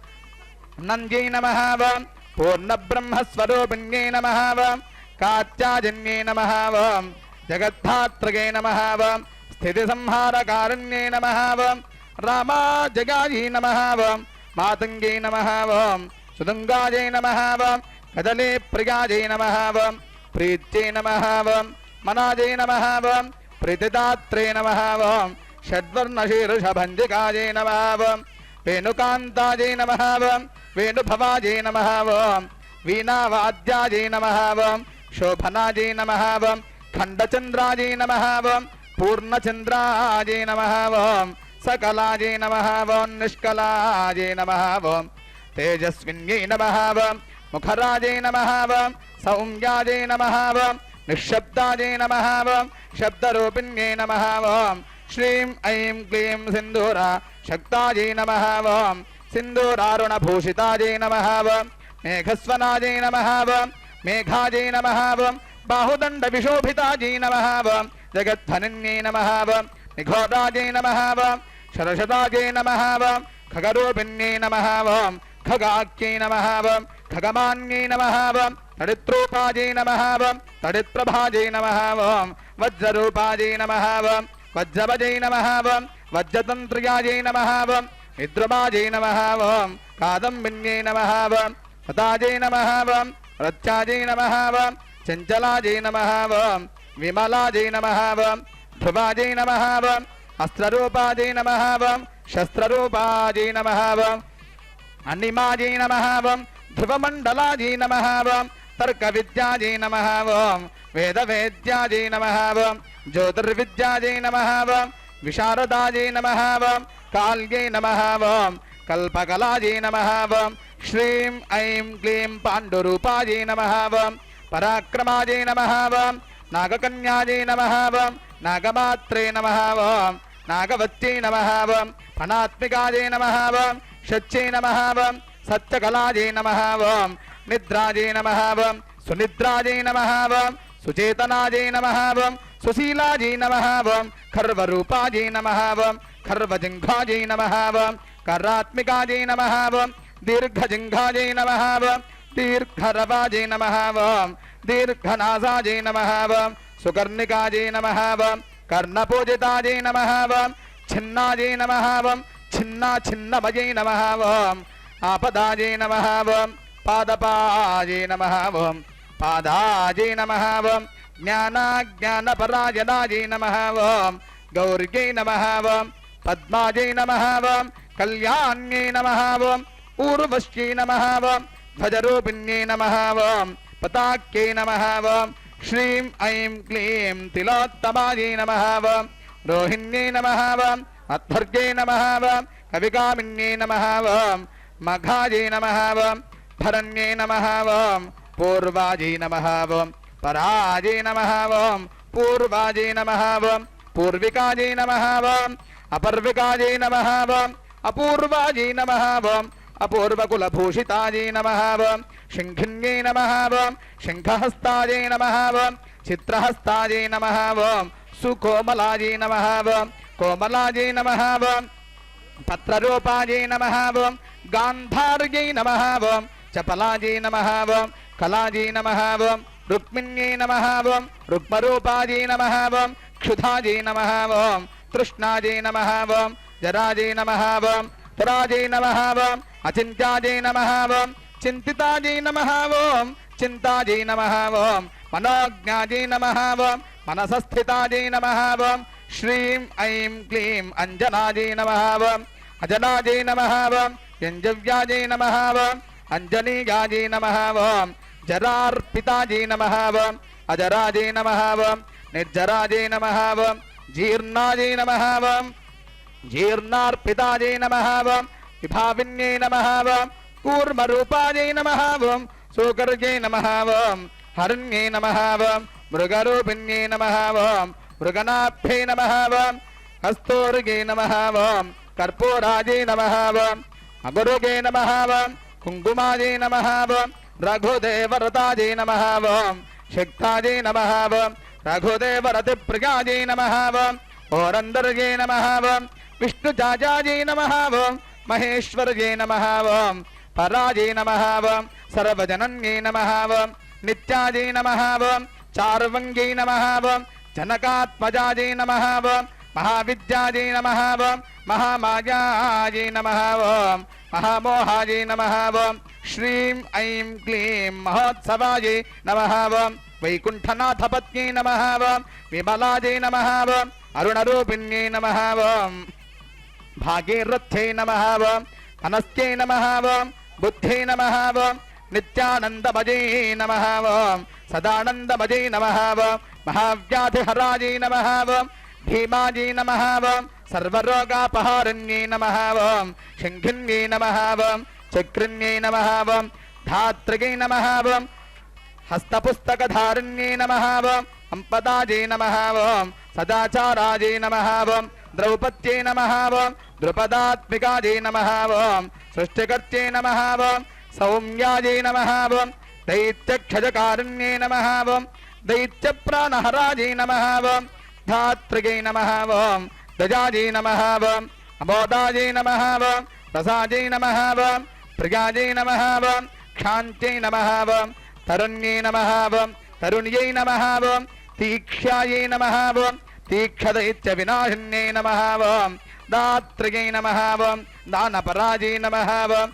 नन्द्यै नमः वम् पूर्णब्रह्मस्वरूपिण्यै नमः वम् कात्याजन्यै नमः वम् जगद्धात्रये नमः वम् स्थितिसंहारकारिण्यै नमः वम् रामाजगायै नमः वम् मातङ्ग्यै नमः वम् सुदुङ्गायै नमः वम् कदलीप्रियायै नमः वम् प्रीत्यै नमः वम् मनायै नमः वम् प्रीतिदात्रे नमः वम् षड्वर्णशीर्षभञ्जिकायै नमः वम् वेणुकान्तायै नमः वम् वेणुभवायै नमः वम् वीणावाद्यायै नमः वम् शोभनायै नमः वम् खण्डचन्द्रायै नमः वम् पूर्णचन्द्रायै नमः वम् सकलायै नमः वम् निष्कलायै नमः वम् तेजस्विन्यै नमः वम् मुखरायै नमः वम् सौम्यायै नमः वम् निःशब्दायै नमः वम् शब्दरूपिण्यै नमः वम् श्रीं ऐं क्लीं सिन्दूरा शक्तायै नमः वम् सिन्दूरारुणभूषितायै नमः वम् मेघस्वनायै नमः वम् मेघायै नमः वम् बाहुदण्डविशोभितायै नमः वम् जगद्धनिन्यै नमः वम् निघोरायै नमः वम् शरशतायै नमः वम् खगरूपिण्यै नमः वम् खगाख्यै नमः वम् खगमान्यै नमः वम् तडित्रूपायै नमः वम् तडित्प्रभायै नमः वम् वज्ररूपायै नमः वम् वज्रवजै नमः वम् वज्रतन्त्र्यायै नमः वम् विद्रुमायै नमः वम् कादम्बिन्यै नमः वम् पतायै नमः वम् रत्यायै नमः वम् चञ्चलायै नमः वम् विमलायै नमः वम् ध्रुवायै नमः वम् अस्त्ररूपायै नमः वम् शस्त्ररूपायै नमः वम् अनिमायै नमः वम् ध्रुवमण्डलायै नमः वम् तर्कविद्यायै नमः वम् वेदवेद्यायै नमः वम् ज्योतिर्विद्यायै नमः वम् विशारदायै नमः वम् काल्यै नमः वम् कल्पकलायै नमः वम् श्रीं ऐं क्लीं पाण्डुरूपायै नमः वम् पराक्रमायै नमः वम् नागकन्यायै नमः वम् नागमात्रे नमः वम् नागवत्यै नमः वम् फणात्मिकायै नमः वम् शच्यै नमः वम् सत्यकलायै नमः वम् निद्रायै नमः वम् सुनिद्रायै नमः वम् सुचेतनायै नमः वम् सुशीलायै नमः वम् खर्वरूपायै नमः वम् खर्वजिह्वायै नमः वम् करात्मिकायै नमः वम् दीर्घजिह्वायै नमः वम् दीर्घरवाजे नमः वं दीर्घनासाजे नमः वं सुकर्णिकाजे नमः वं कर्णपूजिताजे नमः वं छिन्नाजे नमः वं छिन्ना छिन्नमये नमः वं आपदाजे नमः वं पादपाजे नमः वं पादाजे नमः वं ज्ञानाज्ञानपरायणाजे नमः वं गौर्यै नमः वं पद्माजे नमः वं कल्याण्यै नमः वं ऊर्वश्यै नमः वं ध्वजरूपिण्यै नमः वं पताक्यै नमः वं श्रीं ऐं क्लीं तिलोत्तमायै नमः वं रोहिण्यै नमः वं अध्वर्यै नमः वं कविकामिन्यै नमः वं मघायै नमः वं भरण्यै नमः वं पूर्वायै नमः वं परायै नमः वं पूर्वायै नमः वं पूर्विकायै नमः वं अपर्विकायै नमः वं अपूर्वायै नमः वं अपूर्वकुलभूषितायै नमः वं शङ्खिन्यै नमः वं शङ्खहस्तायै नमः वं चित्रहस्तायै नमः वं सुकोमलायै नमः वं कोमलायै नमः वं पत्ररूपायै नमः वं गान्धार्यै नमः वं चपलायै नमः वं कलायै नमः वं रुक्मिण्यै नमः वं रुक्मरूपायै नमः वं क्षुधायै नमः वं तृष्णायै नमः वं जरायै नमः वं तुरायै नमः वं अचिन्त्यायै नमः वं चिन्तितायै नमः वं चिन्तायै नमः वं मनोज्ञायै नमः वं मनसस्थितायै नमः वं श्रीं ऐं क्लीं अञ्जनायै नमः वं अजनायै नमः वं यञ्जव्यायै नमः वं अञ्जनीयायै नमः वं जरार्पितायै नमः वं अजरायै नमः वं निर्जरायै नमः वं जीर्णायै नमः वं जीर्णार्पितायै नमः वं विभाविन्यै नमः वं कूर्मरूपायै नमः वं सूकर्यै नमः वं हरण्यै नमः वं मृगरूपिण्यै नमः वं मृगनाभ्यै नमः वं हस्तोर्यै नमः वं कर्पूरायै नमः वं अगुरुगे नमः वं कुङ्कुमायै नमः वं रघुदेवरतायै नमः वं शक्तायै नमः वं रघुदेवरतिप्रियायै नमः वं ओरन्दर्यै नमः वं विष्णुजाजायै नमः वं महेश्वर्यै नमः वं परायै नमः वं सर्वजनन्यै नमः वं नित्यायै नमः वं चार्वङ्ग्यै नमः वं जनकात्मजायै नमः वं महाविद्यायै नमः वं महामायायै नमः वं महामोहायै नमः वं श्रीं ऐं क्लीं महोत्सवायै नमः वं वैकुण्ठनाथपत्न्यै नमः वं विमलायै नमः वं अरुणरूपिण्यै नमः वं भागीरथ्यै नमः वं अनस्त्यै नमः वं बुद्ध्यै नमः वं नित्यानन्दमयै नमः वं सदानन्दमयै नमः वं महाव्याधिहरायै नमः वं भीमायै नमः वं सर्वरोगापहारण्यै नमः वं शङ्खिन्यै नमः वं चक्रिण्यै नमः वं धात्रियै नमः वं हस्तपुस्तकधारिण्यै नमः वं सम्पदायै नमः वं सदाचारायै नमः वं द्रौपद्यै नमः वं द्रुपदात्मिकायै नमः वं सृष्टिकर्त्यै नमः वं सौम्यायै नमः वं दैत्यक्षजकारिण्यै नमः वं दैत्यप्राणहरायै नमः वं धात्रियै नमः वं दजायै नमः वं अमोदायै नमः वं रसायै नमः वं प्रियायै नमः वं क्षान्त्यै नमः वं तरुण्यै नमः वं तरुण्यै नमः वं तीक्ष्यायै नमः वं तीक्षदैत्यविनाशिन्यै नमः वं दात्रियै नमः वं दानपरायै नमः वं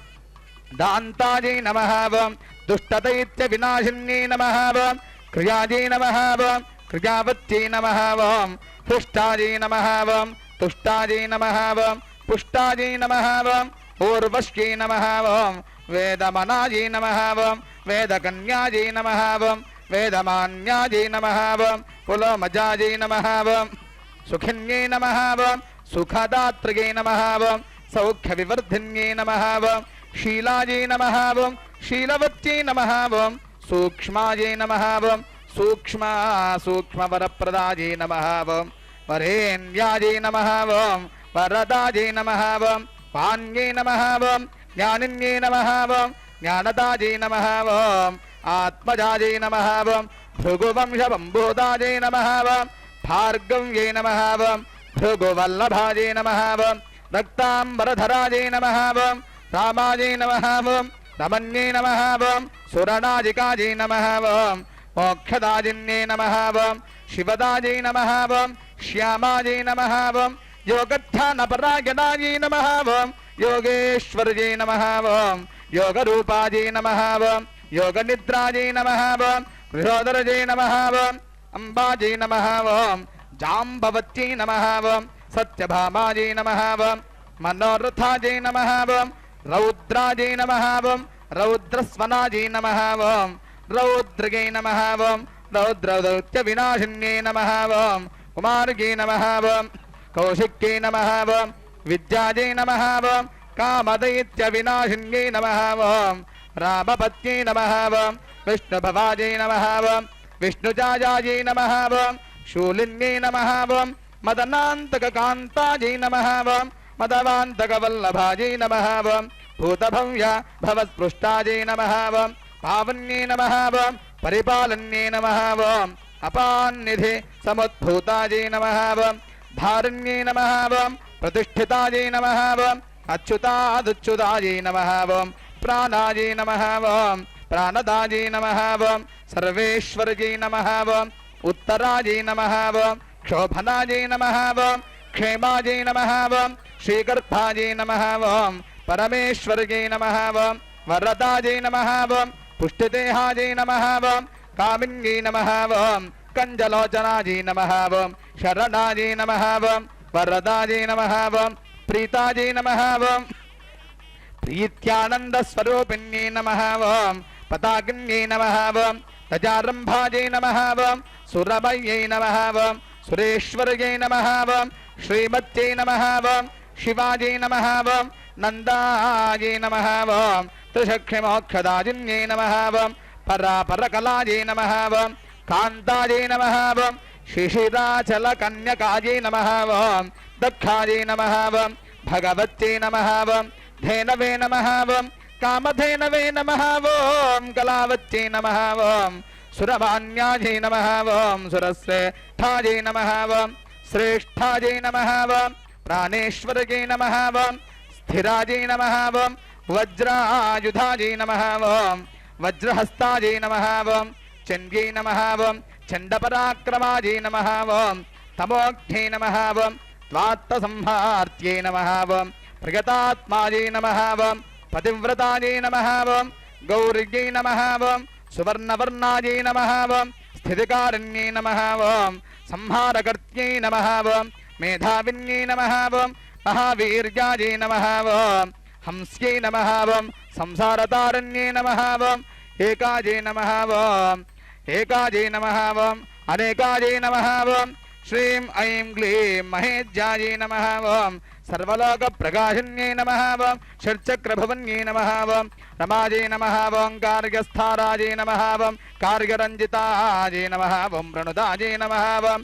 दान्तायै नमः वं दुष्टदैत्यविनाशिन्यै नमः वं क्रियायै नमः वं क्रियावत्यै नमः वं पुष्टायै नमः वं तुष्टायै नमः वं पुष्टायै नमः वं ऊर्वश्यै नमः वं वेदमनायै नमः वं वेदकन्यायै नमः वं वेदमान्यायै नमः वं पुलोमजायै नमः वं सुखिन्यै नमः वं सुखदात्रियै नमः वं सौख्यविवर्धिन्यै नमः वं शीलायै नमः वं शीलवत्यै नमः वं सूक्ष्मायै नमः वं सूक्ष्मवरप्रदायै नमः वं वरेण्यायै नमः वं वरदायै नमः वं पान्यै नमः वं ज्ञानिन्यै नमः वं ज्ञानदायै नमः वं आत्मजायै नमः वं भृगुवंशबम्बोदायै नमः वं भार्गव्यै नमः वं भृगुवल्लभायै नमः वं रक्ताम्बरधरायै नमः वं रामायै नमः वं రమణ్యే నమః ఓం సురణాజికాజై నమః ఓం మోక్షదాజిన్యే నమః ఓం శివదాజై నమః ఓం శ్యామాజై నమః ఓం యోగధ్యానపరాయణాజై నమః ఓం యోగేశ్వర్యై నమః ఓం యోగరూపాజై నమః ఓం యోగనిద్రాజై నమః ఓం గృహోదరజై నమః ఓం అంబాజై నమః ఓం జాంబవత్యై నమః ఓం సత్యభామాజై నమః ఓం మనోరథాజై నమః ఓం రౌద్రాజై నమః ఓం రౌద్రస్వనాజై నమః ఓం రౌద్రగై నమః ఓం రౌద్రదౌత్య వినాశిన్యై నమః ఓం కుమార్గై నమః ఓం కౌశిక్యై నమః ఓం విద్యాజై నమః ఓం కామదైత్య వినాశిన్యై నమః ఓం రామపత్యై నమః ఓం విష్ణుభవాజై నమః ఓం విష్ణుజాజాజై నమః ఓం శూలిన్యై నమః ఓం మదనాంతకాంతాజై నమః ఓం మదవాంతకవల్లభాజై నమః ఓం భూతభవ్య భవస్పృష్టాజై నమః ఓం పావన్యై నమః ఓం పరిపాలన్యై నమః ఓం అపాన్నిధి సముద్భూతాజై నమః ఓం ధారణ్యై నమః ఓం ప్రతిష్ఠితాజై నమః ఓం అచ్యుతాదుచ్యుతాజై నమః ఓం ప్రాణాజై నమః ఓం ప్రాణదాజై నమః ఓం సర్వేశ్వర్యై నమః ఓం ఉత్తరాజై నమః ఓం క్షోభనాజై నమః ఓం క్షేమాజై నమః ఓం శ్రీగర్భాజై నమః ఓం పరమేశ్వర్యై నమః ఓం వరదాజై నమః ఓం పుష్టిదేహాజై నమః ఓం కామిన్యై నమః ఓం కంజలోచనాజై నమః ఓం శరణాజై నమః ఓం వరదాజై నమః ఓం ప్రీతాజై నమః ఓం ప్రీత్యానందస్వరూపిణ్యై నమః ఓం పతాకిన్యై నమః ఓం తజారంభాజై నమః ఓం సురమయ్యై నమః ఓం సురేశ్వర్యై నమః ఓం శ్రీమత్యై నమః ఓం శివాజై నమః ఓం నందాజై నమః ఓం త్రిశక్తిమోక్షదాజిన్యై నమః ఓం పరాపరకలాజై నమః ఓం కాంతాజై నమః ఓం శిశిరాచలకన్యకాజై నమః ఓం దక్షాజై నమః ఓం భగవత్యై నమః ఓం ధేనవే నమః ఓం కామధేనవే నమః ఓం కళావత్యై నమః ఓం సురమాన్యాజై నమః ఓం సురశ్రేష్ఠాజై నమః ఓం శ్రేష్ఠాజై నమః ఓం ప్రాణేశ్వర్యై నమః ఓం స్థిరాజై నమః ఓం వజ్రాయుధాజై నమః ఓం వజ్రహస్తాజై నమః ఓం చంద్యై నమః ఓం చండపరాక్రమాజై నమః ఓం తమోఘ్యై నమః ఓం త్వాత్తసంహార్త్యై నమః ఓం ప్రగతాత్మాజై నమః ఓం పతివ్రతాజై నమః ఓం గౌర్యై నమః ఓం సువర్ణవర్ణాజై నమః ఓం స్థితికారణ్యై నమః ఓం సంహారకర్త్యై నమః ఓం మేధావిన్యై నమః ఓం మహావీర్యాజై నమః ఓం హంస్యై నమః ఓం సంసారతారణ్యై నమః ఓం ఏకాజై నమః ఓం ఏకాజై నమః ఓం అనేకాజై నమః ఓం శ్రీం ఐం క్లీం మహేజ్యాజై నమః ఓం సర్వలోక ప్రకాశన్యై నమః ఓం షట్చక్రభవన్యై నమః ఓం రమాజై నమః ఓం కార్యస్థారాజై నమః ఓం కార్యరంజితాజై నమః ఓం ప్రణుదాజై నమః ఓం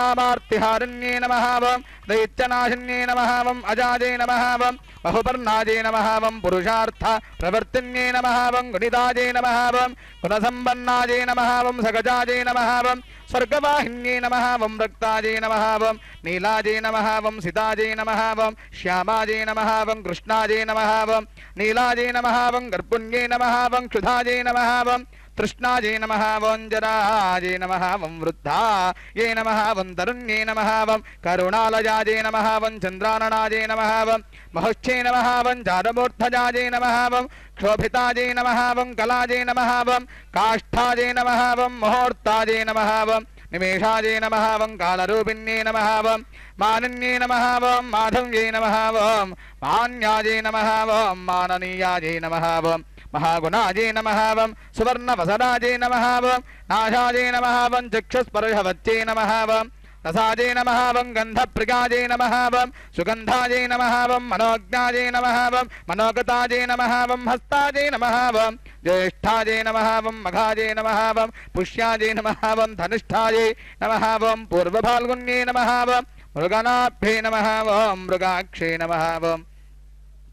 ప్రాణినామార్తిహారణ్యై నమః ఓం దైత్యనాశన్యై నమః ఓం అజాజై నమః ఓం బహుపర్ణాజై నమః ఓం పురుషార్థ ప్రవర్తిన్యై నమః ఓం గుణితాజై నమః ఓం గుణసంపన్నాజై నమః ఓం సగజాజై నమః ఓం స్వర్గవాహిన్యై నమః ఓం రక్తాజై నమః ఓం నీలాజై నమః ఓం సితాజై నమః ఓం శ్యామాజై నమః ఓం కృష్ణాజై నమః ఓం నీలాజై నమః ఓం గర్పుణ్యై నమః ఓం క్షుధాజై నమః ఓం తృష్ణాజై నమః ఓం జరాజై నమః ఓం వృద్ధాయై నమః ఓం తరుణ్యై నమః ఓం కరుణాలయాజై నమః ఓం చంద్రాననాజై నమః ఓం మహుష్యై నమః ఓం జాతమూర్ధజాజై నమః ఓం క్షోభితాజై నమః ఓం కళాజై నమః ఓం కాష్ఠాజై నమః ఓం ముహూర్తాజై నమః ఓం నిమేషాజై నమః ఓం కాళరూపిణ్యై నమః ఓం మానిన్యై నమః ఓం మాధవ్యై నమః ఓం మాన్యాజై నమః ఓం మాననీయాజై నమః ఓం మహాగుణాజై నమః ఓం సువర్ణవసనాజై నమః ఓం నాశాజై నమః ఓం చక్షుస్పర్శవత్యై నమః ఓం రసాజై నమః ఓం గంధప్రియాజై నమః ఓం సుగంధాజై నమః ఓం మనోజ్ఞాజై నమః ఓం మనోగతాజై నమః ఓం హస్తాజై నమః ఓం జ్యేష్ఠాజై నమః ఓం మఘాజై నమః ఓం పుష్యాజై నమః ఓం ధనిష్ఠాజై నమః ఓం పూర్వఫాల్గున్యై నమః ఓం మృగనాభ్యై నమః ఓం మృగాక్షై నమః ఓం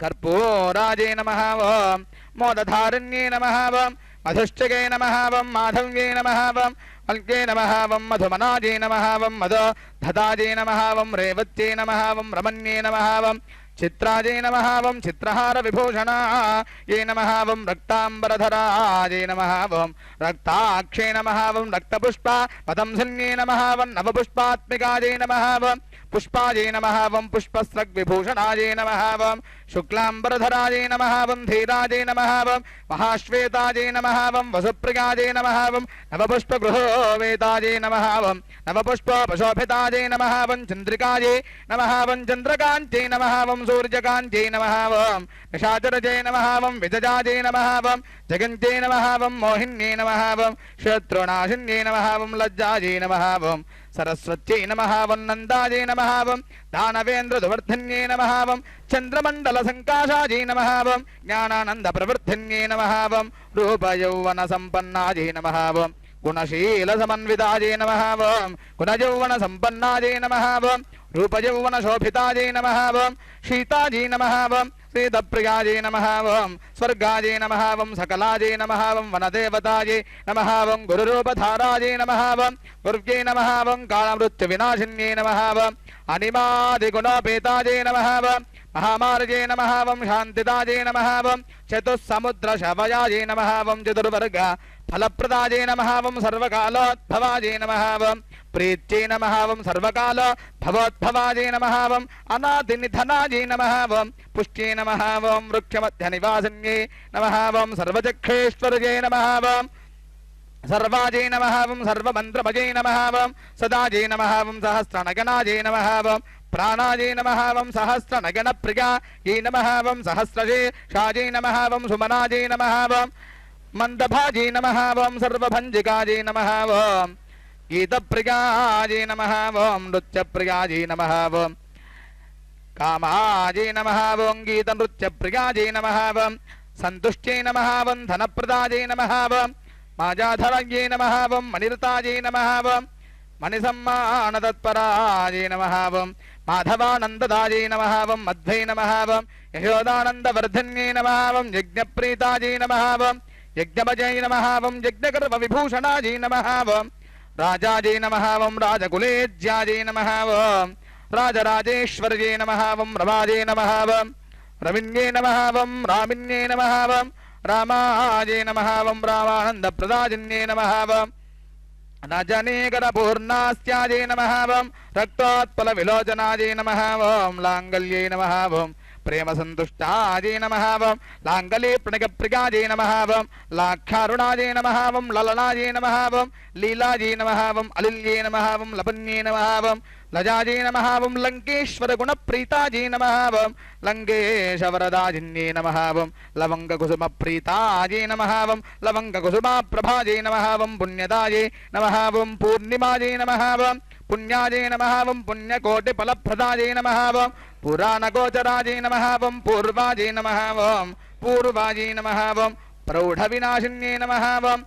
కర్పూరాజై నమః ఓం మోదధారణ్యై నమః ఓం మధుశ్చకై నమః ఓం మాధవ్యై నమః ఓం మల్క్యై నమః ఓం మధుమనాజై నమః ఓం మధోధతాజై నమః ఓం రేవత్యై నమః ఓం రమణ్యై నమః ఓం చిత్రాజే నమః ఓం చిత్రహార విభూషణాయే నమః ఓం రక్తాంబరధరాజే నమః ఓం రక్తాక్షే నమః ఓం రక్తపుష్ప పతంసన్యే నమః ఓం నవపుష్పాత్మికాజే నమః ఓం పుష్పాజే నమః ఓం పుష్పస్రగ్విభూషణాజే నమః ఓం శుక్లాంబరధరాజే నమః ఓం ధీరాజే నమః ఓం మహాశ్వేతాజే నమః ఓం వసుప్రియాజే నమః ఓం నవపుష్పగృహోవేతాజే నమః ఓం నవపుష్పోపశోభితాజే నమః ఓం చంద్రికాజే నమః ఓం చంద్రకాంత్యై నమః ఓం సూర్యకాంత్యై నమః ఓం నిశాచరజే నమః ఓం విజజాజే నమః ఓం జగంత్యై నమః ఓం మోహిన్యై నమః ఓం శత్రునాశిన్యై నమః ఓం లజ్జాజే నమః ఓం సరస్వత్యై నమః ఓం నందాజే నమః ఓం దానవేంద్రదువర్ధన్యై నమః ఓం చంద్రమండల సంకాశాజే నమః ఓం జ్ఞానానంద ప్రవర్ధన్యై నమః ఓం రూపయౌవన సంపన్నాజే నమః ఓం గుణశీల సమన్వితాజే నమః ఓం గుణయౌవన సంపన్నాజే నమః ఓం రూపయౌవన శోభితాజే నమః ఓం శీతాజే నమః ఓం శ్రీతప్రియాజే నమః ఓం స్వర్గాజే నమః ఓం సకలాజే నమః ఓం వనదేవతాజే నమః ఓం గురురూపధారాజే నమః ఓం గుర్వ్యై నమః ఓం కాళమృత్యు వినాశిన్యై నమః ఓం అనిమాదిగుణోపేతాజే నమః ఓం మహామార్గే నమః ఓం శాంతిదాజే నమః ఓం చతుస్సముద్రశవయాజే నమః ఓం చతుర్వర్గ ఫలప్రదాజే నమః ఓం సర్వకాలోద్భవాజే నమః ఓం ప్రీత్యై నమః ఓం సర్వకాల భవోద్భవాజే నమః ఓం అనాదినిధనాజే నమః ఓం పుష్ట్యై నమః ఓం వృక్షమధ్య నివాసిన్యై నమః ఓం సర్వచక్షేశ్వరజే నమః ఓం సర్వాజే నమః ఓం సర్వమంత్రభజే నమః ఓం సదాజే నమః ఓం సహస్రనగనాజే నమః ఓం ప్రాణాజే నమః ఓం సహస్రనగన ప్రియాయే నమః ఓం సహస్రశేషాజే నమః ఓం సుమనాజే నమః ఓం మందభాజే నమః ఓం సర్వభంజికాజే నమః ఓం గీతప్రియాజే నమః ఓం నృత్యప్రియాజే నమః ఓం కామాజే నమః ఓం గీతనృత్యప్రియాజే నమః ఓం సంతుష్ట్యై నమః ఓం ధనప్రదాజే నమః ఓం మాజాధరాజే నమః ఓం మణిరతాజే నమః ఓం మణిసమ్మానతత్పరాజే నమః ఓం మాధవానందదాజే నమః ఓం మధ్వై నమః ఓం యశోదానందవర్ధన్యై నమః ఓం యజ్ఞప్రీతాజే నమః ఓం యజ్ఞభజై నమః ఓం యజ్ఞగర్వ విభూషణాజే నమః ఓం రాజాజే నమః ఓం రాజకులేజ్యాజే నమః ఓం రాజరాజేశ్వర్యే నమః ఓం రమాజే నమః ఓం రవిణ్యే నమః ఓం రామిణ్యే నమః ఓం రామాజే నమః ఓం రామానందప్రదాజిన్యే నమః ఓం నజనేకర పూర్ణాస్యాజే నమః ఓం రక్తోత్పల విలోచనాజే నమః ఓం లాంగల్యై నమః ఓం ప్రేమ సంతుష్టాజే నమః ఓం లాంగలే ప్రణగప్రియాజే నమః ఓం లాక్షారుణాజే నమః ఓం లలనాజే నమః ఓం లీలాజే నమః ఓం అలిల్యే నమః ఓం లపన్యే నమః ఓం లజాజే నమః ఓం లంకేశ్వర గుణప్రీతాజే నమః ఓం లంకేశవరదాజిన్యే నమః ఓం లవంగ కుసుమ ప్రీతాజే నమః ఓం లవంగ కుసుమా ప్రభాజే నమః ఓం పుణ్యదాజే నమః ఓం పూర్ణిమాజే నమః ఓం పుణ్యాజే నమః ఓం పుణ్యకోటి ఫలప్రదాజే నమః ఓం పురాణగోచరాజే నమః ఓం పూర్వాజే నమః ఓం పూర్వాజే నమః ఓం ప్రౌఢ వినాశిన్యే నమః ఓం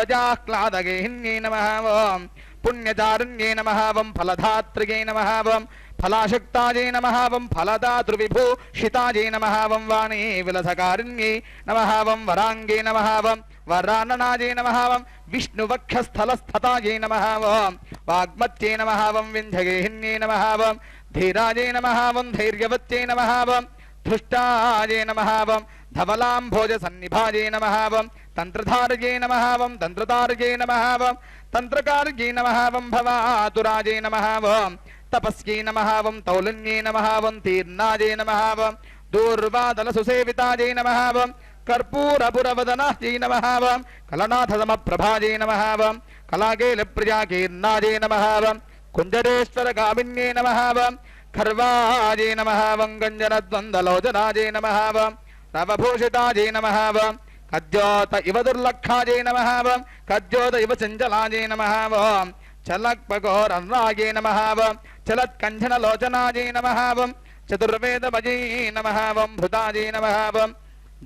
ప్రహ్లాహృదజాహ్లాదగేహిన్యే నమః ఓం పుణ్యచారుణ్యే నమః ఓం ఫలధాత్రిగే నమః ఓం ఫలాశక్తాజే నమః ఓం ఫలదాతృవిభూషితాజే నమః ఓం వాణీ విలసకారిణ్యే నమః ఓం వరాంగే నమః ఓం వరాననాజే నమః ఓం విష్ణువక్షస్థలస్థతాజే నమః ఓం వాగ్మత్యే నమః ఓం వింధ్యగేహిన్యే నమః ఓం ధీరాజే నమః ఓం ధైర్యవత్యే నమః ఓం ధృష్టాజే నమః ఓం ధవలాంభోజ సన్నిభాజే నమః ఓం తంత్రధారజే నమః ఓం తంత్రతారజే నమః ఓం తంత్రకారజే నమః ఓం భవాతురాజే నమః ఓం తపస్యై నమః ఓం తౌలన్యే నమః ఓం తీర్ణాజే నమః ఓం దూర్వాదల సుసేవితాజే నమః ఓం కర్పూరపురవదనాజే నమః ఓం కలనాథ సమప్రభాజే నమః ఓం కళాకేల ప్రియాకీర్ణాజే నమః ఓం కుంజరేశ్వర గామిన్యే నమః ఓం ఖర్వాజే నమః ఓం గంజనద్వందలోచనాజే నమః ఓం రవభూషితాజే నమః ఓం కద్యోత ఇవ దుర్లక్షాజే నమః ఓం కద్యోత ఇవ చంచలాజే నమః ఓం చలక్పఘోరన్రాగే నమః ఓం చలత్కంఠనలోచనాజే నమః ఓం చతుర్వేదభజే నమః ఓం భృతాజే నమః ఓం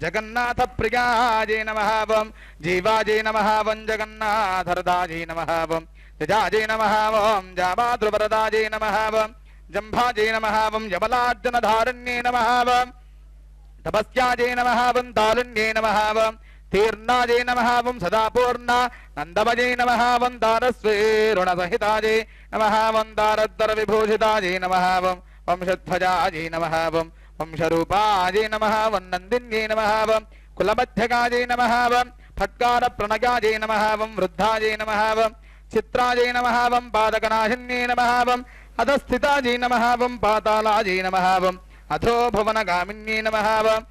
జగన్నాథ ప్రియాజే నమః ఓం జీవాజే నమః ఓం జగన్నాథరదాజే నమః ఓం జజాజే నమః ఓం జామాతృవరదాజే నమః ఓం జంభాజే నమః ఓం యమలార్జనధారణ్యే నమః ఓం తపస్యాజే నమః ఓం తాలుణ్యే నమః ఓం తీర్ణాజే నమః ఓం సదాపూర్ణ నందభజే నమః ఓం దారస్వేరుణ సహితాజే నమః ఓం దారద్దర విభూషితాజే నమః ఓం వంశధ్వజాజై నమః వం వంశరూపాజై నమః వం నందిన్యై నమః వం కులమధ్యగాజై నమః వం ఫట్కార ప్రణగాజై నమః వం వృద్ధాజై నమః వం చిత్రాజై నమః వం పాదకనాశన్యై నమః వం అధస్థితాజై నమః వం పాతాళాజై నమః వం అథో భువనగామిన్యై నమః వం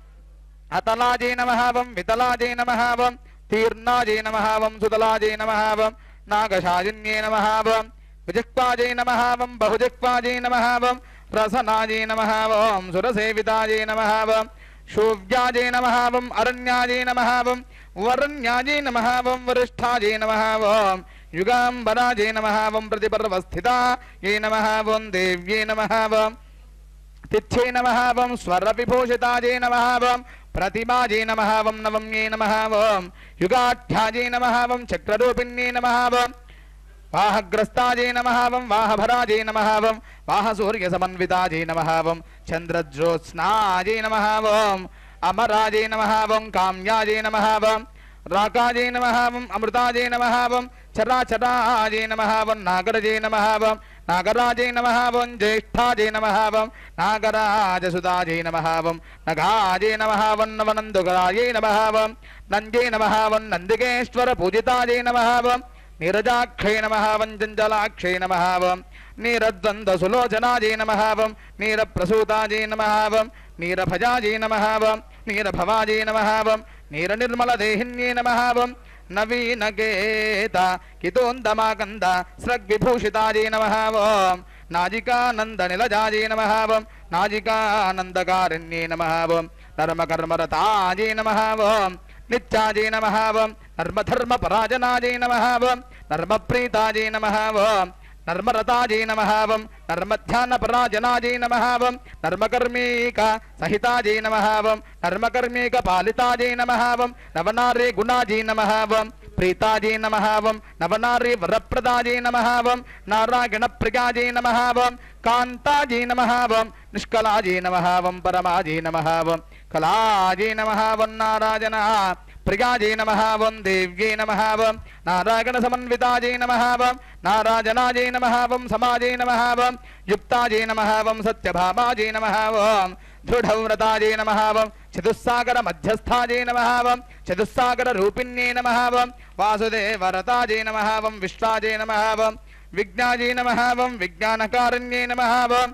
అతలాజై నమః వం వితలాజై నమః వం తీర్ణాజై నమః వం సుతలాజై నమః వం నాగశాజిన్యై నమః వం విజిహ్వాజై నమః వం బహుజిహ్వాజై నమః వం రసనాజై నమః వం సురసేవితాజై నమః వం శూవ్యాజై నమః వం అరణ్యాజై నమః వం వరణ్యాజై నమః వం వరిష్ఠాజై నమః వం యుగాంబరాజై నమః వం ప్రతిపర్వస్థితాయై నమః వం దేవ్యై నమః వం తిథ్యై నమః వం స్వరవిభూషితాజై నమః వం ప్రతిమాజై నమః వం నవమ్యై నమః వం యుగాఢ్యాజై నమః వం చక్రరూపిణ్యై నమః వం వాహగ్రస్తాజై నమః వం వాహభరాజై నమః వం వాహసూర్యసమన్వితాజై నమః వం చంద్రజ్యోత్స్నాజై నమః వం అమరాజై నమః వం కామ్యాజై నమః వం రాకాజై నమః వం అమృతాజై నమః వం చరాచరాజై నమః వం నాగరజై నమః వం నాగరాజై నమః వం జ్యేష్ఠాజై నమః వం నాగరాజసుతాజై నమః వం నగాజై నమః వం నవనందుకరాజై నమః వం నంజై నమః వం నందికేశ్వర పూజితాజై నమః వం నీరజాక్షై నమః వం జంజలాక్షై నమః వం నీరద్వంద సులోచనాజై నమః వం నీరప్రసూతాజై నమః వం నీరభజాజై నమః వం నీరభవాజై నమః వం నీరనిర్మలదేహిన్యై నమః వం నవీనకేత కితోందమాకంద స్రగ్విభూషితాజై నమః వం నాజికానందనిలజాజై నమః వం నాజికానందకారణ్యై నమః వం నర్మకర్మరతాజై నమః వం నిత్యాజై నమః వం నర్మధర్మపరాజనాజై నమః వం నర్మప్రీతాజై నమః వం నర్మరతాజై నమః వం నర్మధ్యానపరాజనాజై నమః వం నర్మకర్మీక సహితాజై నమః వం నర్మకర్మీక పాలితాజై నమః వం నవనారీ గుణాజై నమః వం ప్రీతాజై నమః వం నవనారీ వరప్రదాజై నమః వం నారాయణ ప్రియాజై నమః వం కాంతాజై నమః వం నిష్కలాజై నమః వం పరమాజై నమః వం కళాజై నమః వం నారాయణ ప్రియాజై నమః వం దేవ్యై నమః వం నారాయణ సమన్వితాజై నమః వం నారాజనాజై నమః వం సమాజై నమః వం యుక్తాజై నమః వం సత్యభామాజై నమః వం దృఢవ్రతాజై నమః వం చతుస్సాగర మధ్యస్థాజై నమః వం చతుస్సాగర రూపిణ్యై నమః వం వాసుదేవరతాజై నమః వం విశ్వాజై నమః వం విజ్ఞాజై నమః వం విజ్ఞానకారణ్యై నమః వం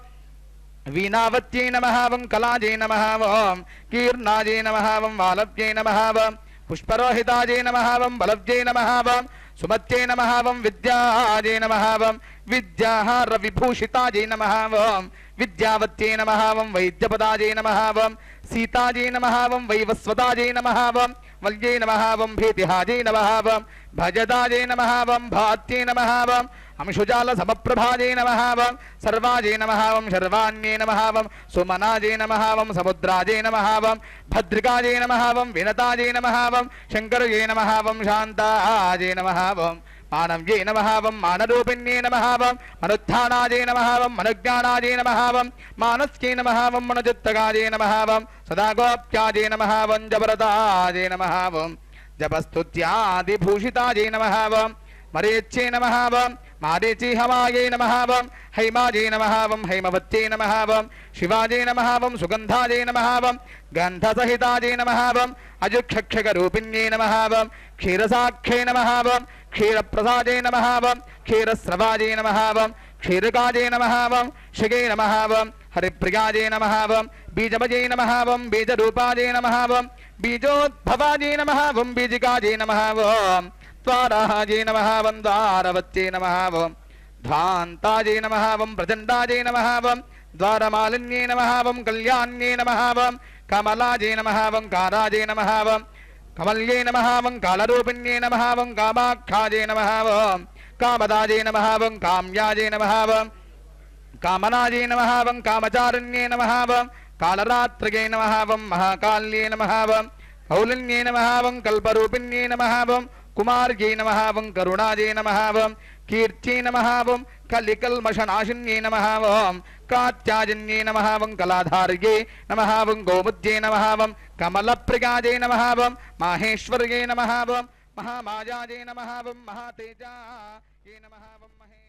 వీణావత్యై నమః వం కళాజై నమః వం కీర్ణాజై నమః వం వాలవ్యై నమః వం పుష్పరోహితాజై నమః వం బలవ్యై నమః వం సుమత్యై నమః వం విద్యాజై నమః వం విద్యాహార విభూషితాజై నమః వం విద్యావత్యై నమః వం వైద్యపదాజై నమః వం సీతాజై నమః వం వైవస్వతాజై నమః వం వల్యై నమః వం భీతిహాజై నమః వం భజదాజై నమః వం భాత్యై నమః వం అంశుజాల సమప్రభాజై నమః వం సర్వాజై నమః వం శర్వాణ్యై నమః వం సుమనాజై నమః వం సముద్రాజై నమః వం భద్రికాజై నమః వం వినతాజై నమః వం శంకరజై నమః వం శాంతాజై నమః వం మానవ్యై నమః వం మానరూపిణ్యై నమః వం మనుత్థానాజై నమః వం మనుజ్ఞానాజై నమః వం మానస్యై నమః వం మనుచిత్తగాజై నమః వం సదాగోప్యాజై నమః వం జబరదాజై నమః వం జపస్తుత్యాదిభూషితాజై నమః వం మరీచ్యై నమః వం మారీచి హవాయై నమః వం హైమాజై నమః వం హైమవత్యై నమః వం శివాజై నమః వం సుగంధాజై నమః వం గంధసహితాజై నమః వం అజుక్షక్షకరూపిణ్యై నమః వం క్షీరసాఖ్యై నమః వం క్షీరప్రసాదై నమః వం క్షీరస్రవాజై నమః వం క్షీరకాజై నమః వం శిగై నమః వం హరిప్రియాజై నమః వం బీజమజై నమః వం బీజరూపాజై నమః వం బీజోద్భవాజై నమః వం బీజికాజై నమః వం ద్వారాజై నమః వం ద్వారవత్యై నమః వం ధ్వాంతాజై నమః వం ప్రచండాజై నమః వం ద్వారమాలిన్యై నమః వం కళ్యాణ్యై నమః వం కమలాజై నమః వం కారాజై నమః వం కమల్యై నమః వం కాళరూపిణ్యై నమః వం కామాక్షాజై నమః వం కామదాజై నమః వం కామ్యాజై నమః వం కామనాజై నమః వం కామచారిణ్యై నమః వం కాళరాత్రికై నమః వం మహాకాల్యై నమః వం కౌలిన్యై నమః వం కల్పరూపిణ్యై నమః వం కుమార్యై నమః వం కరుణాజై నమః వం కీర్త్యై నమః వం కలికల్మషనాశిన్యై నమః వం కాత్యాజన్యై నమః వం కళాధార్యై నమః వం గోముద్యై నమః వం కమలప్రియాజై నమః వం మాహేశ్వర్యై నమః వం మహామాయాజై నమః వం మహాతేజాయై నమః వం మహే